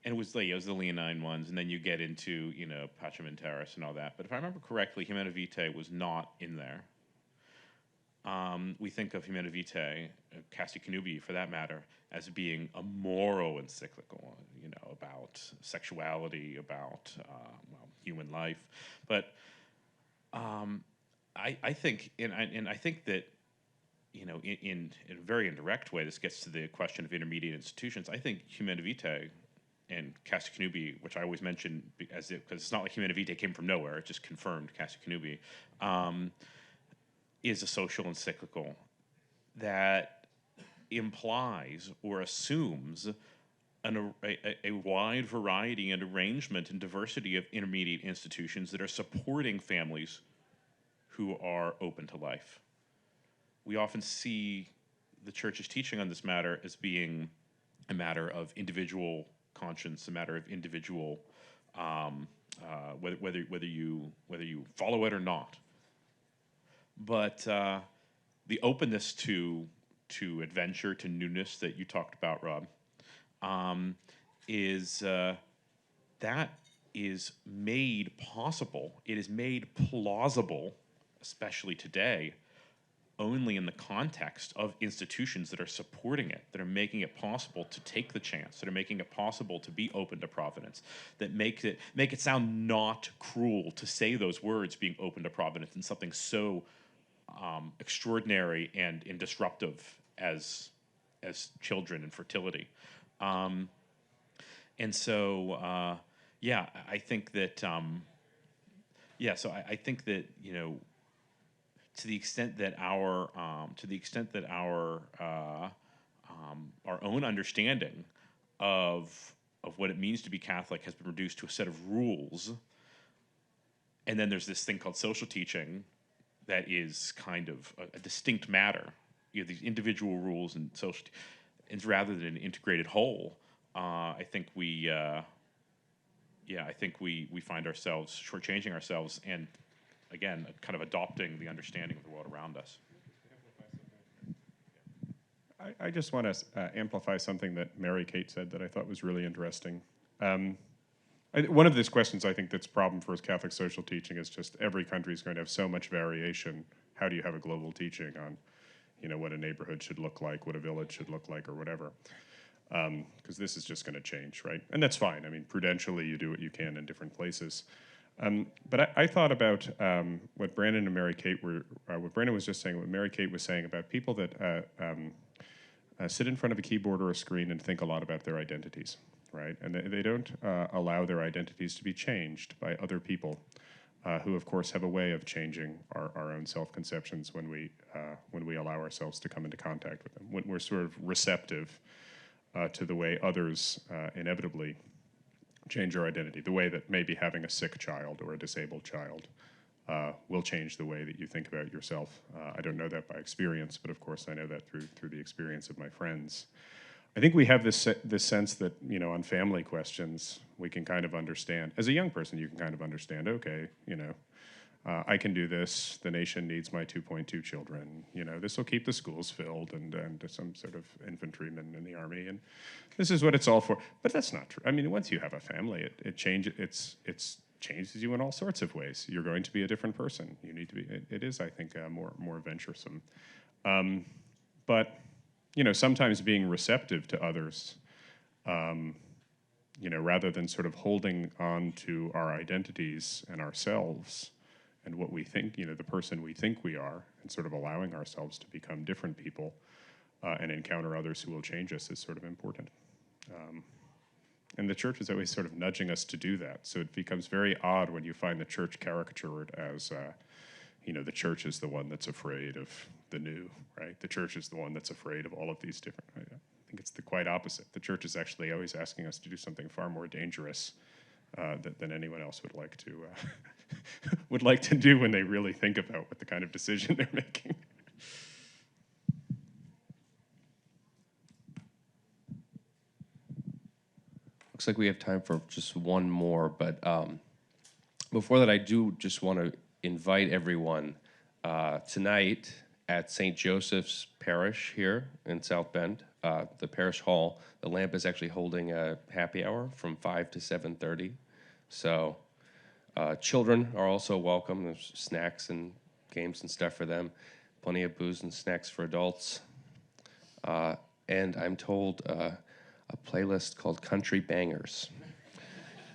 And it was the Leonine ones, and then you get into, Pacem in Terris and all that. But if I remember correctly, Humana Vitae was not in there. We think of Humana Vitae, Casti Connubii for that matter, as being a moral encyclical, about sexuality, about human life. But I think, and I think that, in a very indirect way, this gets to the question of intermediate institutions. I think Humana Vitae and Casti Connubii, which I always mention because it's not like Humana Vitae came from nowhere; it just confirmed Casti Connubii. is a social encyclical that implies or assumes a wide variety and arrangement and diversity of intermediate institutions that are supporting families who are open to life. We often see the church's teaching on this matter as being a matter of individual conscience, a matter of individual whether you follow it or not. But the openness to adventure, to newness that you talked about, Rob, that is made possible. It is made plausible, especially today, only in the context of institutions that are supporting it, that are making it possible to take the chance, that are making it possible to be open to providence, that make it sound not cruel to say those words, being open to providence, and something so extraordinary and disruptive as children and fertility. And so, yeah, I think that, I think that, you know, to the extent that our own understanding of what it means to be Catholic has been reduced to a set of rules, and then there's this thing called social teaching that is kind of a distinct matter. You have these individual rules and social, and rather than an integrated whole, I think we find ourselves shortchanging ourselves, and again, kind of adopting the understanding of the world around us. I just want to amplify something that Mary Kate said that I thought was really interesting. One of these questions I think that's a problem for Catholic social teaching is just every country is going to have so much variation. How do you have a global teaching on, you know, what a neighborhood should look like, what a village should look like, or whatever? Because this is just going to change, right? And that's fine. I mean, prudentially, you do what you can in different places. But I thought about what Brandon and Mary Kate were, what Brandon was just saying, what Mary Kate was saying about people that sit in front of a keyboard or a screen and think a lot about their identities, right? And they don't allow their identities to be changed by other people, who, of course, have a way of changing our own self-conceptions when we allow ourselves to come into contact with them, when we're sort of receptive to the way others inevitably change your identity, the way that maybe having a sick child or a disabled child will change the way that you think about yourself. I don't know that by experience, but of course I know that through the experience of my friends. I think we have this sense that, you know, on family questions, we can kind of understand. As a young person, you can kind of understand, okay, you know, I can do this. The nation needs my 2.2 children. You know, this will keep the schools filled and some sort of infantryman in the army. And this is what it's all for. But that's not true. I mean, once you have a family, it changes you in all sorts of ways. You're going to be a different person. You need to be. It is, I think, more venturesome. But you know, sometimes being receptive to others, you know, rather than sort of holding on to our identities and ourselves and what we think, you know, the person we think we are, and sort of allowing ourselves to become different people and encounter others who will change us is sort of important. And the church is always sort of nudging us to do that. So it becomes very odd when you find the church caricatured as, you know, the church is the one that's afraid of the new, right? The church is the one that's afraid of all of these different, right? I think it's the quite opposite. The church is actually always asking us to do something far more dangerous than anyone else would like to do when they really think about what the kind of decision they're making. Looks like we have time for just one more, but before that, I do just want to invite everyone tonight at St. Joseph's Parish here in South Bend, the parish hall. The Lamp is actually holding a happy hour from 5 to 7:30. So children are also welcome. There's snacks and games and stuff for them. Plenty of booze and snacks for adults. And I'm told a playlist called Country Bangers.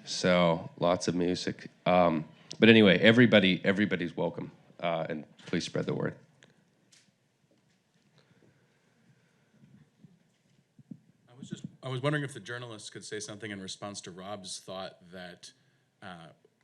So lots of music. But anyway, everybody's welcome. And please spread the word. I was wondering if the journalists could say something in response to Rob's thought that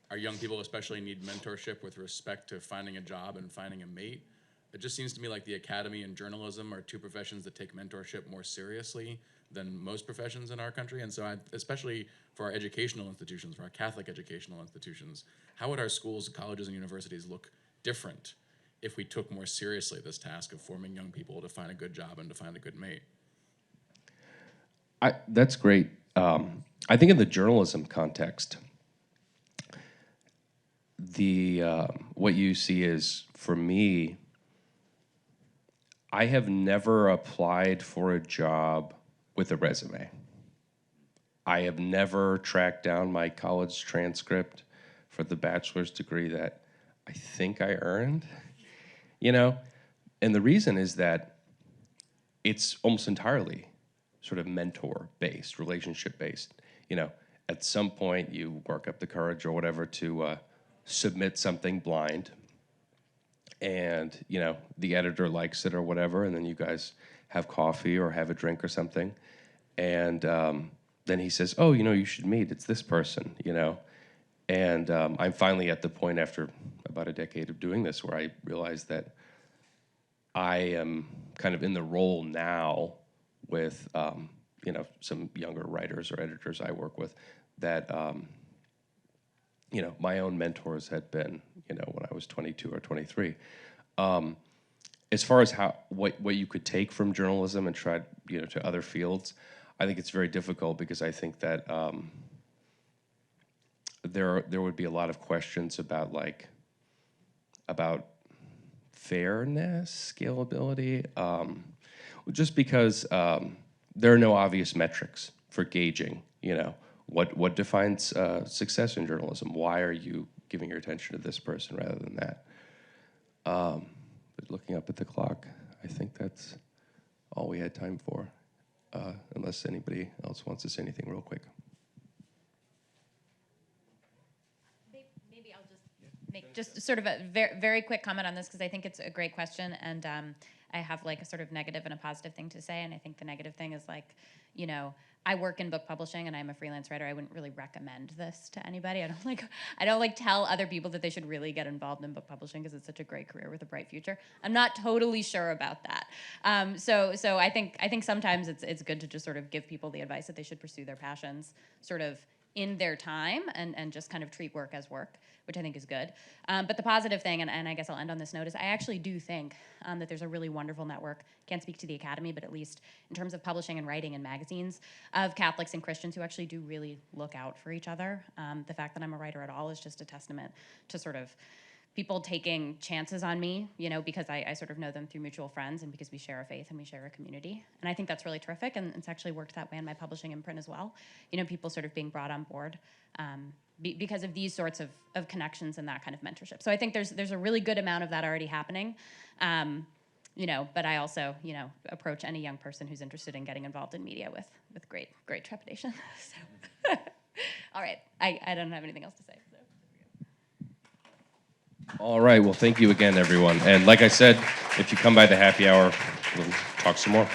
our young people especially need mentorship with respect to finding a job and finding a mate. It just seems to me like the academy and journalism are two professions that take mentorship more seriously than most professions in our country. And so especially for our educational institutions, for our Catholic educational institutions, how would our schools, colleges, and universities look different if we took more seriously this task of forming young people to find a good job and to find a good mate? That's great. I think in the journalism context, what you see is, for me, I have never applied for a job with a resume. I have never tracked down my college transcript for the bachelor's degree that I think I earned, And the reason is that it's almost entirely sort of mentor-based, relationship-based. At some point you work up the courage or whatever to submit something blind, and the editor likes it or whatever, and then you guys have coffee or have a drink or something, and then he says, oh, you should meet, it's this person, and I'm finally at the point after about a decade of doing this where I realize that I am kind of in the role now with some younger writers or editors I work with that my own mentors had been, when I was 22 or 23. As far as what you could take from journalism and try, to other fields, I think it's very difficult because I think that there would be a lot of questions about fairness, scalability, just because there are no obvious metrics for gauging, what defines success in journalism? Why are you giving your attention to this person rather than that? But looking up at the clock, I think that's all we had time for, unless anybody else wants to say anything real quick. Maybe I'll just make just sort of a very, very quick comment on this, because I think it's a great question, and I have like a sort of negative and a positive thing to say. And I think the negative thing is I work in book publishing and I'm a freelance writer. I wouldn't really recommend this to anybody. I don't tell other people that they should really get involved in book publishing because it's such a great career with a bright future. I'm not totally sure about that. So I think sometimes it's good to just sort of give people the advice that they should pursue their passions sort of in their time and just kind of treat work as work, which I think is good. But the positive thing, and I guess I'll end on this note, is I actually do think that there's a really wonderful network, can't speak to the Academy, but at least in terms of publishing and writing and magazines, of Catholics and Christians who actually do really look out for each other. The fact that I'm a writer at all is just a testament to sort of people taking chances on me, because I sort of know them through mutual friends and because we share a faith and we share a community. And I think that's really terrific, and it's actually worked that way in my publishing and print as well. People sort of being brought on board because of these sorts of connections and that kind of mentorship. So I think there's a really good amount of that already happening. But I also, approach any young person who's interested in getting involved in media with great trepidation. So, all right, I don't have anything else to say. So. All right, well, thank you again, everyone. And like I said, if you come by the happy hour, we'll talk some more.